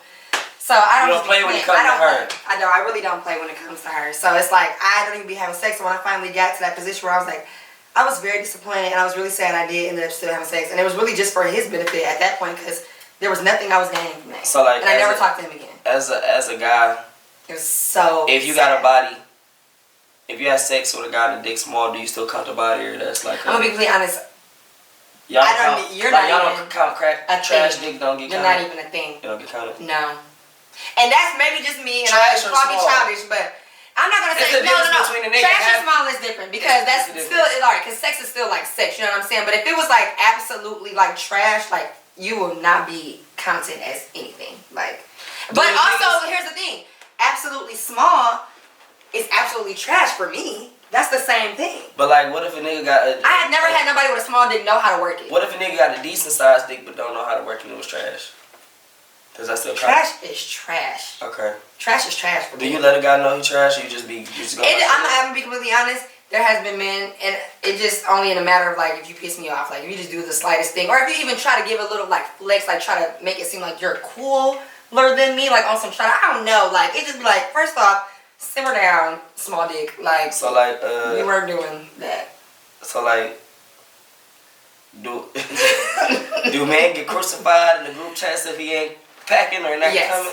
play when it comes to her. I really don't play when it comes to her. So it's like, I don't even be having sex. So when I finally got to that position where I was like, I was very disappointed and I was really sad I did end up still having sex. And it was really just for his benefit at that point because there was nothing I was gaining from that. So like, and I never talked to him again. As a guy, it was so if you got a body, if you have sex with a guy that dick small, do you still count the body, or that's like? I'm gonna be completely honest. Y'all you're not y'all even don't count crack. Trash dick don't get counted. You're not even a thing. You don't get counted. No. And that's maybe just me, and trash I probably childish, but I'm not gonna say no. Trash and small is different because that's still alright. Because sex is still like sex, you know what I'm saying? But if it was like absolutely like trash, like you will not be counted as anything. Like, but also here's the thing: absolutely small is absolutely trash for me. That's the same thing. But like, what if a nigga got a... I have never had nobody with a small dick know how to work it. What if a nigga got a decent sized dick but don't know how to work it and it was trash? Does that still count? Trash is trash. Okay. Trash is trash for me. Do you let a guy know he trash, or you just go? I'm gonna be completely honest. There has been men, and it just only in a matter of like if you piss me off, like if you just do the slightest thing, or if you even try to give a little like flex, like try to make it seem like you're cooler than me, like on some try. I don't know, like it just be like, first off, simmer down, small dick, like. So like, we weren't doing that. So like, do men get crucified in the group chats if he ain't packing or not coming?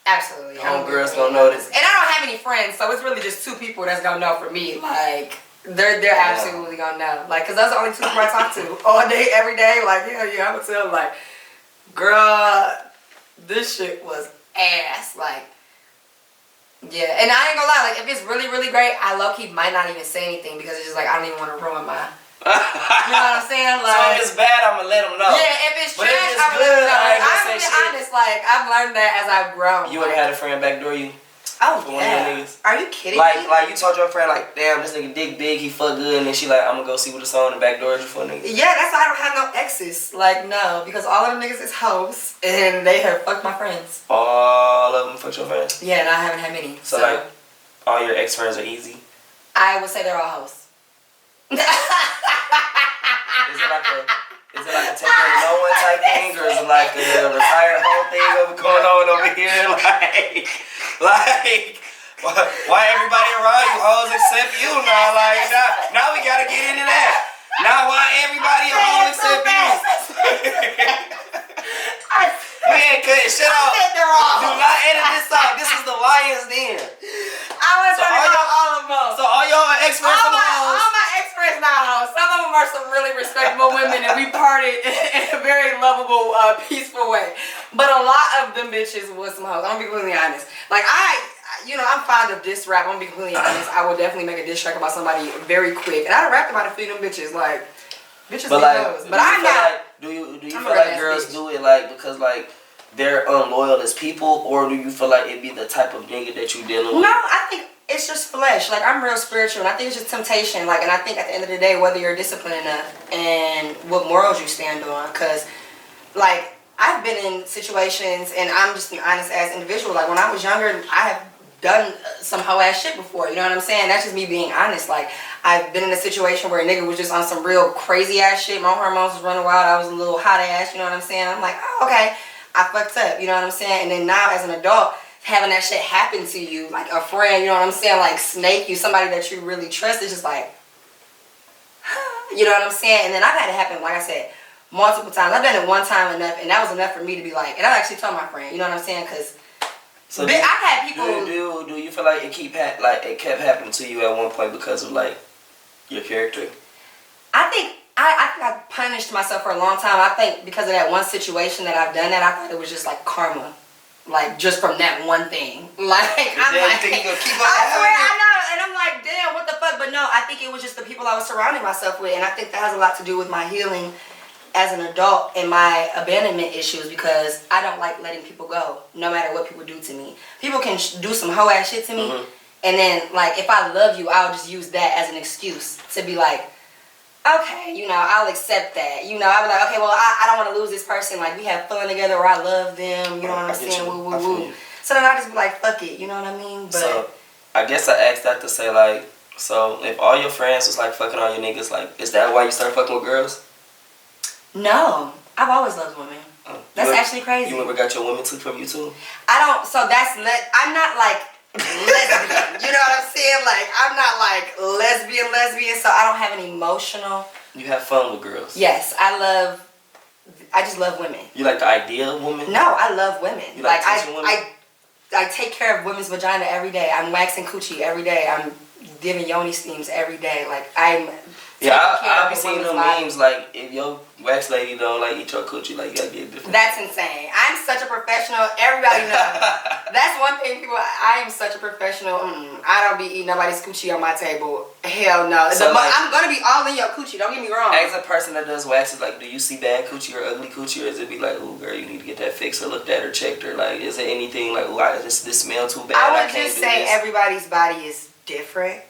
Absolutely. Homegirls gonna notice. And I don't have any friends, so it's really just two people that's gonna know for me. Like, they're absolutely gonna know. Like, cause those are the only two people I talk to all day, every day. Like, hell yeah, I'm gonna tell them, like, girl, this shit was ass. Like, yeah. And I ain't gonna lie, like, if it's really, really great, I low-key might not even say anything because it's just like, I don't even want to ruin my... You know what I'm saying? Like, so if it's bad, I'm gonna let them know. Yeah, if it's trash, I'm gonna let them know. I'm gonna be honest, like, I've learned that as I've grown. You ever had a friend backdoor you? Oh, yeah. Are you kidding me? Like, you told your friend, like, damn, this nigga dick big, he fuck good, and then she like, I'm gonna go see what it's on the back door for nigga. Yeah, that's why I don't have no exes. Like, no, because all of them niggas is hoes, and they have fucked my friends. All of them fucked your friends? Yeah, and I haven't had many. So like, all your ex-friends are easy? I would say they're all hoes. Is it like a take on no one type thing, or is it like a retired whole thing going on over here? Like, why everybody around you hoes except you now? Like, now we gotta get into that. Now why everybody a hoe except you? We ain't cutting shit off. Do not edit this out. This is the Lions Den. I was talking about all of them. So all y'all ex-friends are hoes? All my ex-friends not hoes. Some of them are some really respectable women, and we parted in a very lovable, peaceful way. But a lot of them bitches was some hoes. I'm gonna be completely honest. Like, I'm fond of diss rap. I'm gonna be completely honest. I will definitely make a diss track about somebody very quick. And I rapped about a few of them bitches. Like, bitches be hoes. But I'm not. Do you feel like girls do it like because like they're unloyal as people, or do you feel like it be the type of nigga that you dealing with? No, I think it's just flesh. Like, I'm real spiritual, and I think it's just temptation. Like, and I think at the end of the day, whether you're disciplined enough and what morals you stand on, because like I've been in situations, and I'm just an honest ass individual. Like, when I was younger, I have done some hoe ass shit before. You know what I'm saying? That's just me being honest. Like, I've been in a situation where a nigga was just on some real crazy ass shit. My hormones was running wild. I was a little hot ass. You know what I'm saying? I'm like, oh, okay, I fucked up. You know what I'm saying? And then now as an adult, having that shit happen to you, like a friend, you know what I'm saying, like snake you, somebody that you really trust, is just like, you know what I'm saying? And then I've had it happen, like I said, multiple times. I've done it one time enough, and that was enough for me to be like, and I actually told my friend, you know what I'm saying, because I've had people. Do you feel like it kept happening to you at one point because of like your character? I think I punished myself for a long time. I think because of that one situation that I've done that, I thought it was just like karma. Like, just from that one thing. Like, I'm like, think you gonna keep on I swear, I know. And I'm like, damn, what the fuck? But no, I think it was just the people I was surrounding myself with. And I think that has a lot to do with my healing as an adult and my abandonment issues, because I don't like letting people go, no matter what people do to me. People can do some hoe ass shit to me. Mm-hmm. And then, like, if I love you, I'll just use that as an excuse to be like, okay, I'll accept that. I'll be like, okay, well, I don't want to lose this person. Like, we have fun together, or I love them. You know what I'm saying? Woo, woo, woo. So then I'll just be like, fuck it. You know what I mean? But so, I guess I asked that to say, like, so if all your friends was, like, fucking all your niggas, like, is that why you started fucking with girls? No. I've always loved women. That's actually crazy. You ever got your women took from you, too? I don't. So I'm not, like, lesbian. You know what I'm saying? Like, I'm not like lesbian, so I don't have an emotional. You have fun with girls. Yes, I just love women. You like the idea of women? No, I love women. You like teaching women? I take care of women's vagina every day. I'm waxing coochie every day. I'm giving yoni steams every day. Like, Yeah, I'll be seeing them memes like, if your wax lady don't like eat your coochie, like you gotta get different. That's insane. I'm such a professional. Everybody knows. That's one thing people. I am such a professional. I don't be eating nobody's coochie on my table. Hell no. So I'm gonna be all in your coochie. Don't get me wrong. As a person that does waxes, like, do you see bad coochie or ugly coochie, or is it be like, oh girl, you need to get that fixed or looked at or checked, or like, is there anything like, oh, this smell too bad? I would just say everybody's body is different.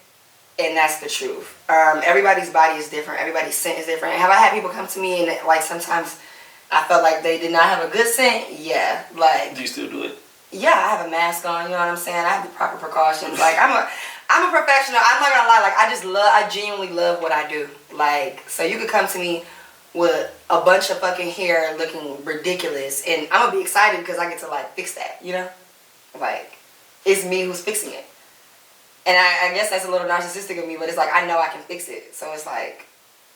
And that's the truth. Everybody's body is different. Everybody's scent is different. Have I had people come to me and like sometimes I felt like they did not have a good scent? Yeah. Like. Do you still do it? Yeah, I have a mask on. You know what I'm saying? I have the proper precautions. Like I'm a professional. I'm not gonna lie. Like I genuinely love what I do. Like so you could come to me with a bunch of fucking hair looking ridiculous, and I'm gonna be excited because I get to like fix that. You know, like it's me who's fixing it. And I guess that's a little narcissistic of me, but it's like, I know I can fix it. So it's like,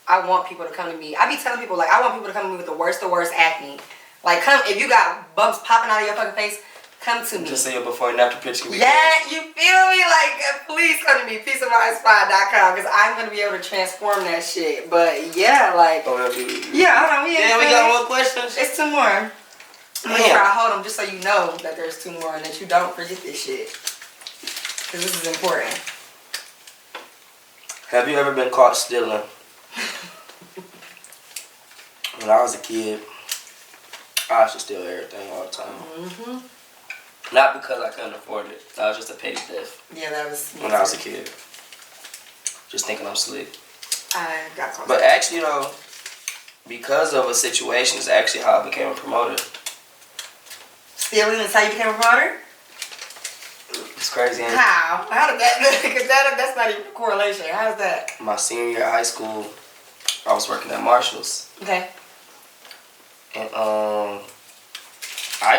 I want people to come to me. I be telling people, like, I want people to come to me with the worst acne. Like, come, if you got bumps popping out of your fucking face, come to me. Just say your before and after picture. Yeah, you feel me? Like, please come to me, peaceofmindspot.com, because I'm going to be able to transform that shit. But, yeah, like, yeah, hold on. Yeah, we got more questions. It's two more. I'm going to try to hold them just so you know that there's two more and that you don't forget this shit. Because this is important. Have you ever been caught stealing? When I was a kid, I used to steal everything all the time. Mm-hmm. Not because I couldn't afford it. That was just a petty theft. Yeah, that was when I was a kid. Just thinking I'm slick. I got caught. But actually, though, because of a situation, is actually how I became a promoter. Stealing is how you became a promoter? It's crazy. How? How did that? Because that's not even a correlation. How's that? My senior year of high school, I was working at Marshall's. Okay. And I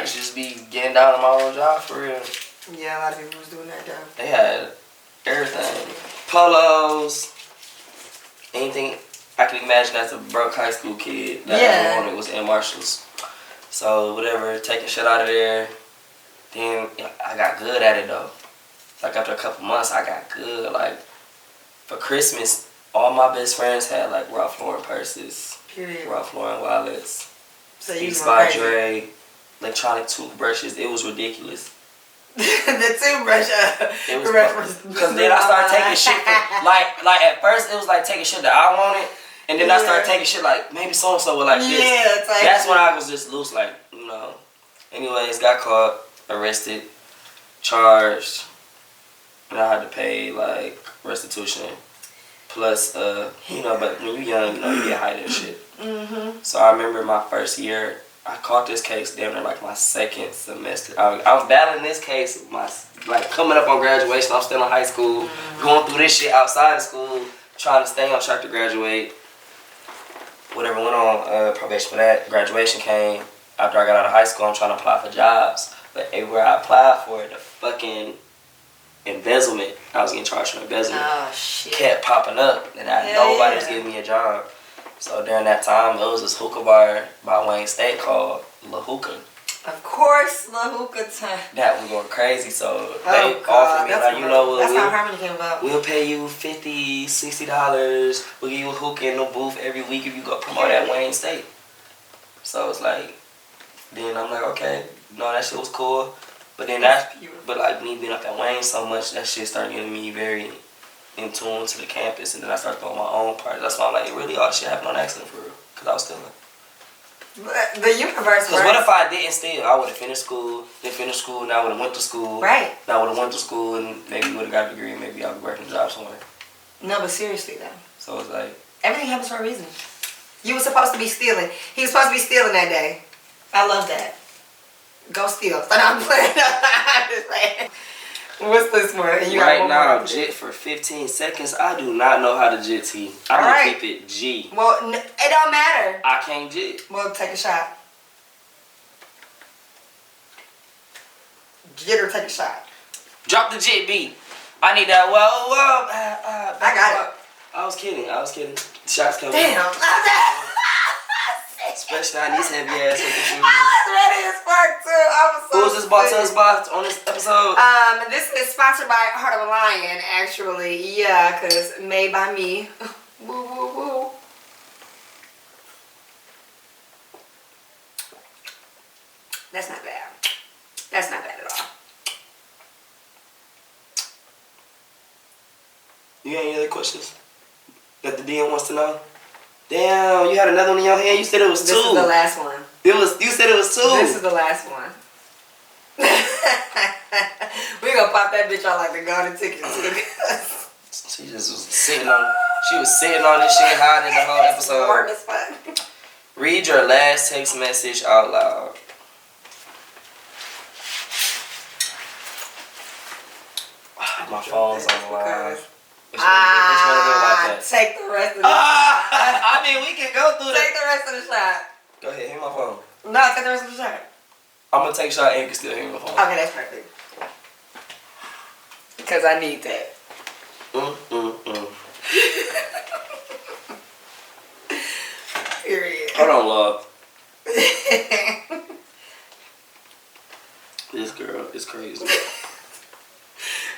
used to just be getting down on my own job for real. Yeah, a lot of people was doing that though. They had everything, polos, anything I could imagine as a broke high school kid that I wanted was in Marshall's. So whatever, taking shit out of there. Then I got good at it though. Like after a couple months, I got good. Like for Christmas, all my best friends had like Ralph Lauren purses, Ralph Lauren wallets, Beats by Dre, electronic toothbrushes. It was ridiculous. The toothbrush. It was because then I started taking shit. Like at first it was like taking shit that I wanted, and then I started taking shit like maybe so and so would like this. Yeah, that's when I was just loose, like you know. Anyways, got caught. Arrested, charged, and I had to pay like restitution. Plus, you know, but when you're young, you know, you get high and shit. Mm-hmm. So I remember my first year, I caught this case damn near like my second semester. I was battling this case, like coming up on graduation. I'm still in high school, going through this shit outside of school, trying to stay on track to graduate. Whatever went on, probation for that. Graduation came. After I got out of high school, I'm trying to apply for jobs. But everywhere I applied for it, the fucking embezzlement, I was getting charged for embezzlement, kept popping up, and nobody was giving me a job. So during that time, there was this hookah bar by Wayne State called La Hookah. Of course, La Hookah time. That was going crazy, so they offered me, like, you know what, that's how Harmony came about. We'll pay you $50, $60, we'll give you a hookah in the booth every week if you go promote at Wayne State. So it's like, then I'm like, okay, no, that shit was cool. But then but like me being up at Wayne so much, that shit started getting me very in tune to the campus, and then I started throwing my own parties. That's why I'm like, really all this shit happened on accident for real, because I was stealing. The universe. Because what if I didn't steal? I would have finished school, and I would have went to school. Right. And I would have went to school and maybe would have got a degree, and maybe I would be working a job somewhere. No, but seriously though. So it's like everything happens for a reason. You were supposed to be stealing. He was supposed to be stealing that day. I love that. Go steal. So now I'm playing. I'm just playing. What's this one? Right now, jit for 15 seconds. I do not know how to jit T. I'm going to keep it G. Well, it don't matter. I can't jit. Well, take a shot. Jit or take a shot. Drop the jit beat. I need that. Well, I got it. I was kidding. Shots coming. Damn. Especially on these heavy ass shoes. I was ready as fuck too. I was so Who's this bought to us on this episode? This is sponsored by Heart of a Lion, actually. Yeah, cause made by me. Woo woo That's not bad. That's not bad at all. You got any other questions that the DM wants to know? Damn, you had another one in your hand. You said it was 2. This is the last one. You said it was 2. This is the last one. We're gonna pop that bitch out like the golden ticket too. She just was sitting on. She was sitting on this shit, hiding the whole episode. Warm as fuck. Read your last text message out loud. My phone's on the line. Take the rest of the shot. I mean, we can go through Take the rest of the shot. Go ahead, hit my phone. No, take the rest of the shot. I'm gonna take a shot and you can still hear my phone. Okay, that's perfect. Because I need that. Period. Hold on, love. This girl is crazy.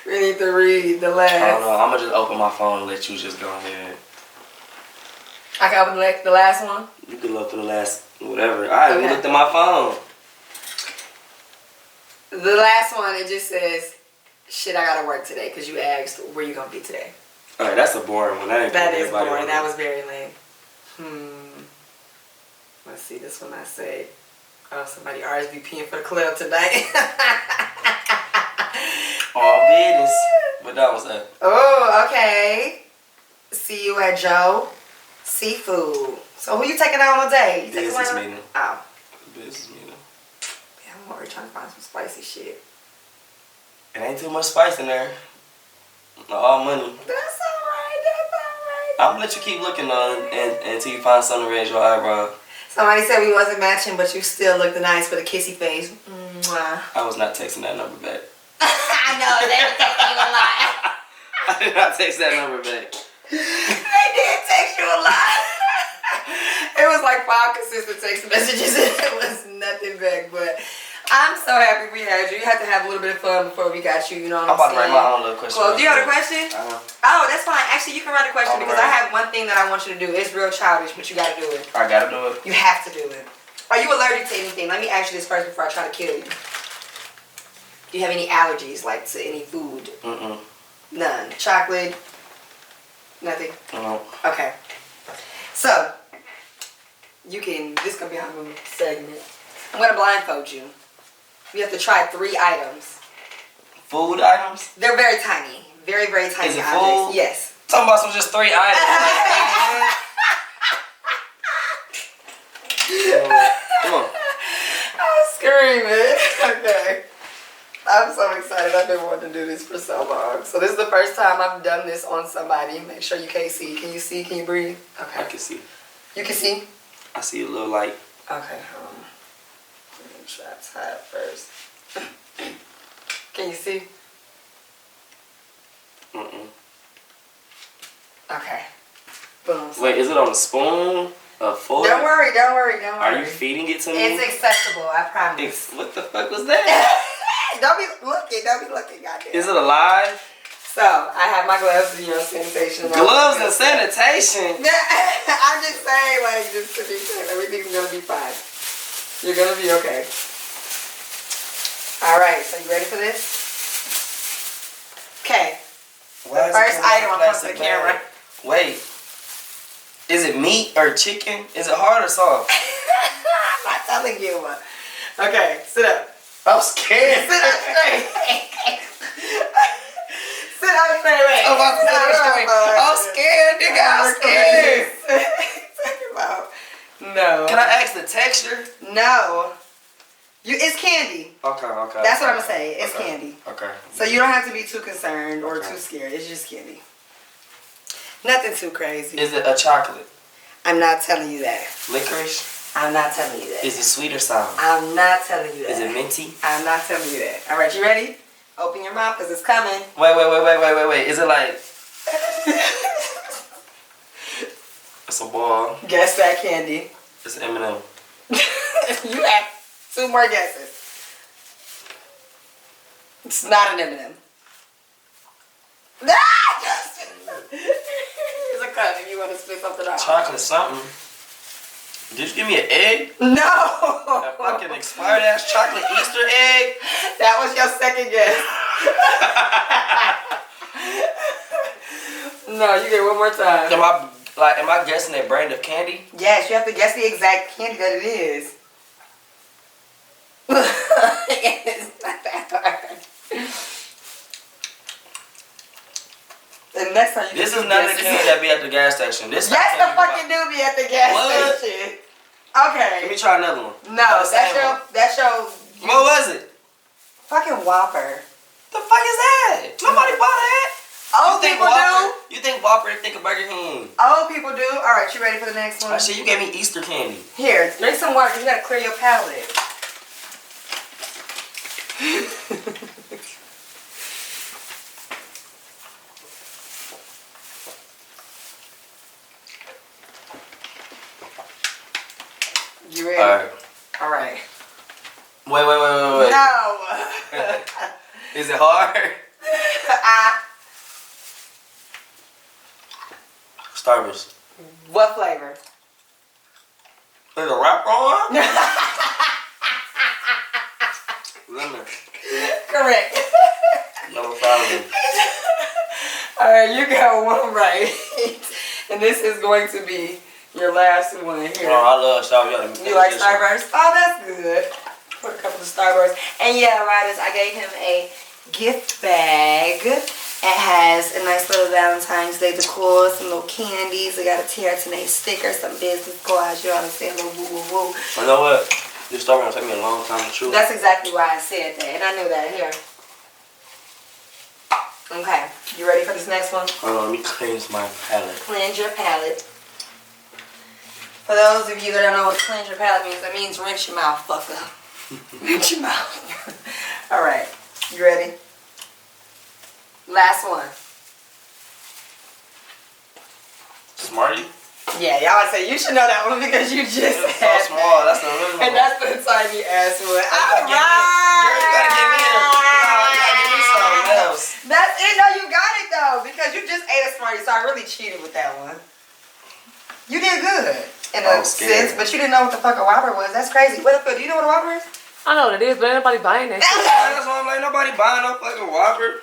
We need to read the last. I don't know. I'm gonna just open my phone and let you just go ahead. I can open the last one? You can look for the last whatever. Alright, we looked at my phone. The last one, it just says, shit, I gotta work today because you asked where you gonna be today. Alright, that's a boring one. That is boring. That was very lame. Let's see, this one I say. Oh, somebody RSVPing for the club tonight. All business. What that was that? Oh, okay. See you at Joe. Seafood. So who you taking out on a date? Business meeting. Oh. Business meeting. Yeah, I'm already trying to find some spicy shit. It ain't too much spice in there. All money. That's alright. That's alright. I'm gonna let you keep looking on until you find something to raise your eyebrow. Somebody said we wasn't matching, but you still looked nice with a kissy face. Mwah. I was not texting that number back. I know, they were texting you a lot. I did not text that number back. They did text you a lot. It was like 5 consistent text messages and it was nothing back, but I'm so happy we had you. You had to have a little bit of fun before we got you, you know what I'm saying? I'm about to write my own little question. Well, do you have a question? Oh, that's fine. Actually, you can write a question because I have one thing that I want you to do. It's real childish, but you got to do it. I got to do it? You have to do it. Are you allergic to anything? Let me ask you this first before I try to kill you. Do you have any allergies, like to any food? None. Chocolate? Nothing? No. Okay. So, you can, this is going to be our little segment. I'm going to blindfold you. You have to try 3 items. Food items? They're very tiny. Very, very tiny Is it objects. food? Yes. Talking about some just 3 items. Come on. I'm screaming. Okay. I'm so excited. I've been wanting to do this for so long. So this is the first time I've done this on somebody. Make sure you can't see. Can you see? Can you breathe? Okay. I can see. You can see? I see a little light. Okay. Let me try to tie it first. Can you see? Okay. Boom. Wait, is it on a spoon? A fork? Don't worry. Don't worry. Don't worry. Are you feeding it to me? It's acceptable. I promise. What the fuck was that? Don't be looking. Don't be looking. Goddamn. Is it alive? So I have my gloves, you know, sanitation. Gloves and sanitation? I'm just saying, like, just to be safe, everything's gonna be fine. You're gonna be okay. All right, so you ready for this? Okay. The first item I'm going to the camera. Wait. Is it meat or chicken? Is it hard or soft? I'm not telling you. Okay, sit up. I'm scared. Sit up straight. Sit up straight. Wait. I'm about to sit up straight. I'm scared, nigga. I'm scared. Talking about. No. Can I ask the texture? No. It's candy. Okay. That's what I'm gonna say. It's candy. Okay. So you don't have to be too concerned or too scared. It's just candy. Nothing too crazy. Is it a chocolate? I'm not telling you that. Licorice? I'm not telling you that. Is it sweet or sour? I'm not telling you that. Is it minty? I'm not telling you that. All right, you ready? Open your mouth because it's coming. Wait. Is it like... It's a ball. Guess that candy. It's M&M. You have 2 more guesses. It's not an M&M. It's a cup if you want to spit something out. Chocolate something. Did you give me an egg? No. A fucking expired ass chocolate Easter egg? That was your second guess. No, you get it one more time. Am I guessing a brand of candy? Yes, you have to guess the exact candy that it is. It's not that hard. The next time you This is not the candy that be at the gas station. This yes, the fucking do be at the gas station. Okay. Let me try another one. No, that's your. What was it? Fucking Whopper. The fuck is that? Nobody bought that. Old people do. You think Whopper? Think of Burger King. Old people do. All right, you ready for the next one? Oh shit, you gave me Easter candy. Here, drink some water. 'Cause you gotta clear your palate. You ready? All right. All right. Wait. No. Is it hard? Starburst. What flavor? There's a wrapper on? Lemon. Correct. Number 5. Alright, you got one right. And this is going to be your last one here. Oh, I love Starburst. You like Starburst? Oh, that's good. Put a couple of Starburst. And yeah, riders, I gave him a gift bag. It has a nice little Valentine's Day decor, some little candies. It got a TRTNA sticker, some business cards. You understand? Little woo woo woo. You know what? This story gonna take me a long time to chew. That's exactly why I said that, and I knew that. Here. Okay, you ready for this next one? Hold on, let me cleanse my palate. Cleanse your palate. For those of you that don't know what cleanse your palate means, that means rinse your mouth, fucker. Rinse your mouth. All right, you ready? Last one. Smarty? Yeah, y'all would say you should know that one because you just It's had so small. That's the original. and that's the tiny ass one. Girl, you gotta give me something else. That's it. No, you got it though because you just ate a Smartie, so I really cheated with that one. You did good in a sense, but you didn't know what the fuck a Whopper was. That's crazy. What the fuck? Do you know what a Whopper is? I know what it is, but ain't nobody buying that. That's why I'm like, nobody buying no fucking Whopper.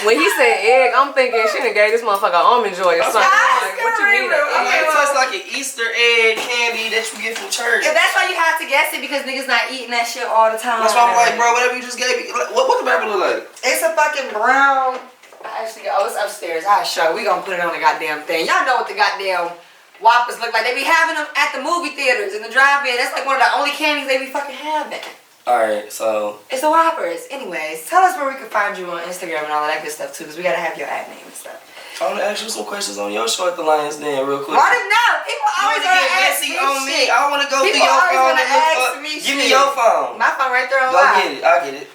When he said egg, I'm thinking she done gave this motherfucker almond joy or something. Like, what you mean? I'm like, it tastes like an Easter egg candy that you get from church. And that's why you have to guess it because niggas not eating that shit all the time. That's why I'm like, bro, whatever you just gave me. What the wrapper look like? It's a fucking brown. It's upstairs. I'll show. We gonna put it on the goddamn thing. Y'all know what the goddamn Whoppers look like. They be having them at the movie theaters in the drive-in. That's like one of the only candies they be fucking having. Alright, so. It's the Whoppers. Anyways, tell us where we can find you on Instagram and all of that good stuff too, because we gotta have your ad name and stuff. I want to ask you some questions on your show at the Lions Den real quick. Why did not? People always get gonna ask messy me on me. shit. I don't want to go through People your always phone. gonna ask me Give me shit. your phone. My phone right there on Go live. get it. I'll get it.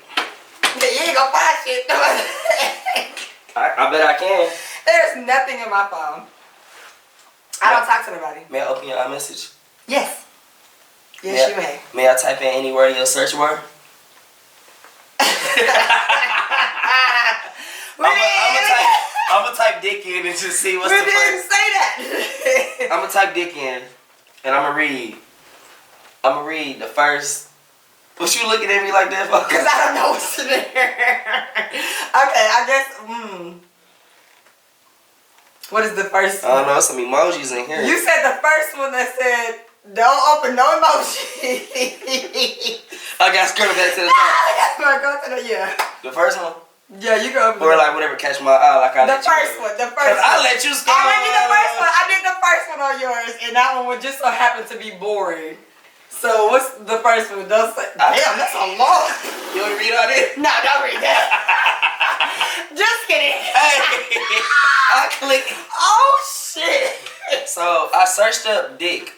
You ain't gonna find shit. I bet I can. There's nothing in my phone. I don't talk to nobody. May I open your iMessage? Yes. Yes, you may. May I type in any word in your search word? I'm gonna type dick in and just see what's the first. We didn't say that. I'm gonna type dick in and I'm gonna read. I'm gonna read the first. What you looking at me like that for? Cause I don't know what's in there. Okay, I guess. What is the first? I don't know. Some emojis in here. You said the first one that said don't open no emoji. I got scroll back to the top. Go to the The first one. Yeah, you go. Or like whatever catch my eye, like I. The first one. The first. I let you scroll. I did the first one. I did the first one on yours, and that one would just so happen to be boring. So what's the first one? Don't say. Damn, that's a lot. You want to read all this? No, don't read that. Just kidding. Hey, I clicked. Oh shit. So I searched up dick.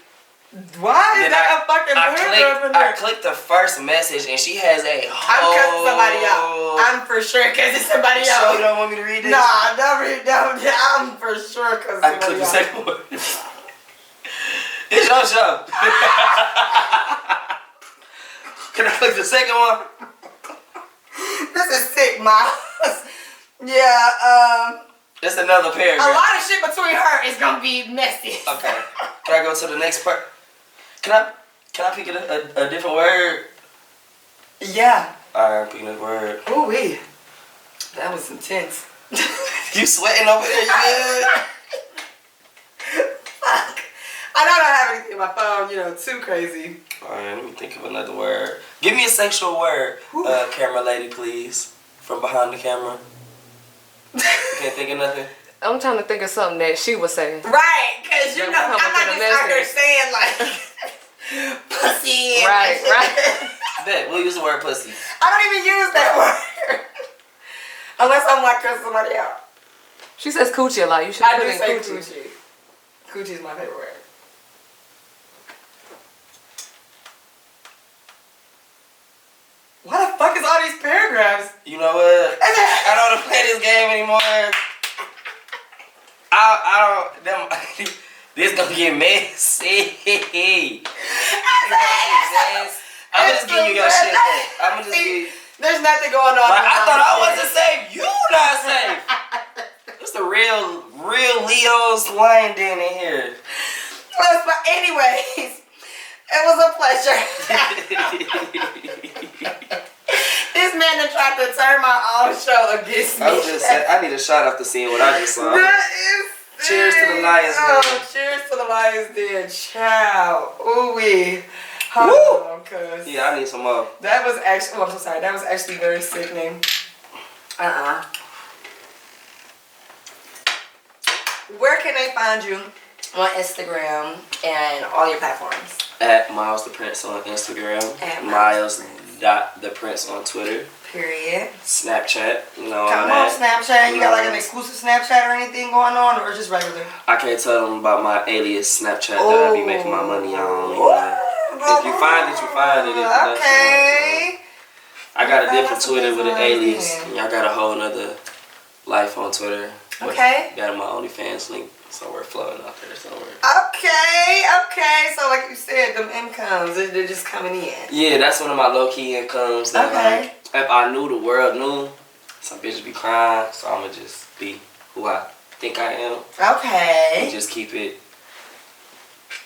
Why is that a fucking paragraph in there? I clicked the first message and she has a I'm cussing somebody out. I'm for sure cussing somebody out. So you don't want me to read this? Nah, don't read that. I'm for sure cussing somebody out. I clicked the second one. It's your show. Can I click the second one? This is sick, Myles. Yeah, It's another paragraph. a lot of shit between her is gonna be messy. Okay. Can I go to the next part? Can I pick a different word? Yeah. Alright, I'm picking a word. Ooh wee. That was intense. You sweating over there? You good? Fuck. I don't have anything in my phone, too crazy. Alright, let me think of another word. Give me a sexual word, camera lady, please. From behind the camera. You can't think of nothing? I'm trying to think of something that she would say. Right, because I'm not just out here saying like pussy. Right. Bet, we'll use the word pussy. I don't even use that word. Unless I'm like cussing somebody out. She says coochie a lot. You should I put do in say coochie. coochie. Coochie is my favorite word. Why the fuck is all these paragraphs? You know what? I don't want to play this game anymore. I don't. This gonna get messy. I'm just giving you your shit back. I'm just give. There's nothing going on. Like, I thought I wasn't safe. You not safe. It's the real Leo's lion den in here. But anyways, it was a pleasure. This man that tried to turn my own show against me. I was just saying, I need a shot after seeing what I just saw. That is cheers to the Lions Den. Oh, cheers to the Lions Den. Ciao. Ooh-wee. Hold on, cuz. Yeah, I need some more. That was actually, I'm so sorry. That was actually very sickening. Where can they find you on Instagram and all your platforms? At Myles the Prince on Instagram. At Myles.the Prince on Twitter. Period. Snapchat. Come on, Snapchat. You got like an exclusive Snapchat or anything going on, or just regular? I can't tell them about my alias Snapchat that I be making my money on. If you find it, you find it. Okay. I got a different Twitter with an alias. I got a whole nother life on Twitter. Okay. Got my OnlyFans link somewhere floating out there somewhere. Okay. So like you said, them incomes, they're just coming in. Yeah, that's one of my low-key incomes. That Okay. If I knew the world knew, some bitches be crying, so I'ma just be who I think I am. Okay. And just keep it.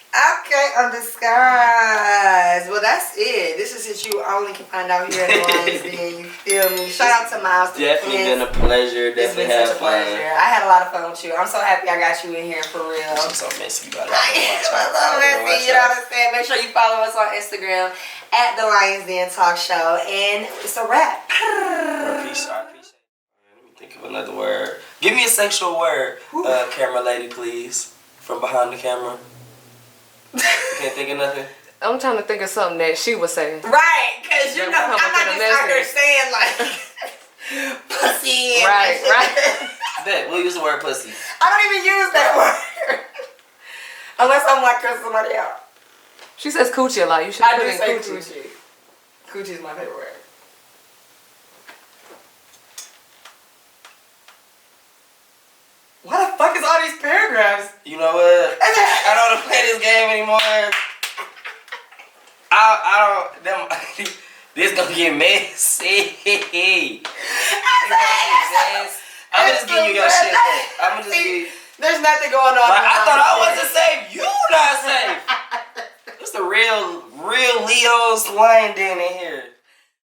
Okay, undisguised. Well, that's it. This is what you only can find out here in the Lions Den. You feel me? Shout out to Myles. Definitely been a pleasure. Definitely had fun. I had a lot of fun with you. I'm so happy I got you in here for real. I'm so messy about it. You know what I'm saying? Make sure you follow us on Instagram at the Lions Den Talk Show. And it's a wrap. Peace. I appreciate it. Let me think of another word. Give me a sexual word, camera lady, please. From behind the camera. You can't think of nothing? I'm trying to think of something that she would say. Right, because I'm not just out here saying like pussy. Right. Bet, we'll use the word pussy. I don't even use that word. Unless I'm like cussing somebody out. She says coochie a lot. You should I put do in say coochie. Coochie is my favorite word. Why the fuck is all these paragraphs? You know what? I don't want to play this game anymore. This gonna get messy. I'm just giving you your shit back. I'm just give. There's nothing going on. Like, I thought I wasn't safe. You not safe. It's the real Leo's lion den in here.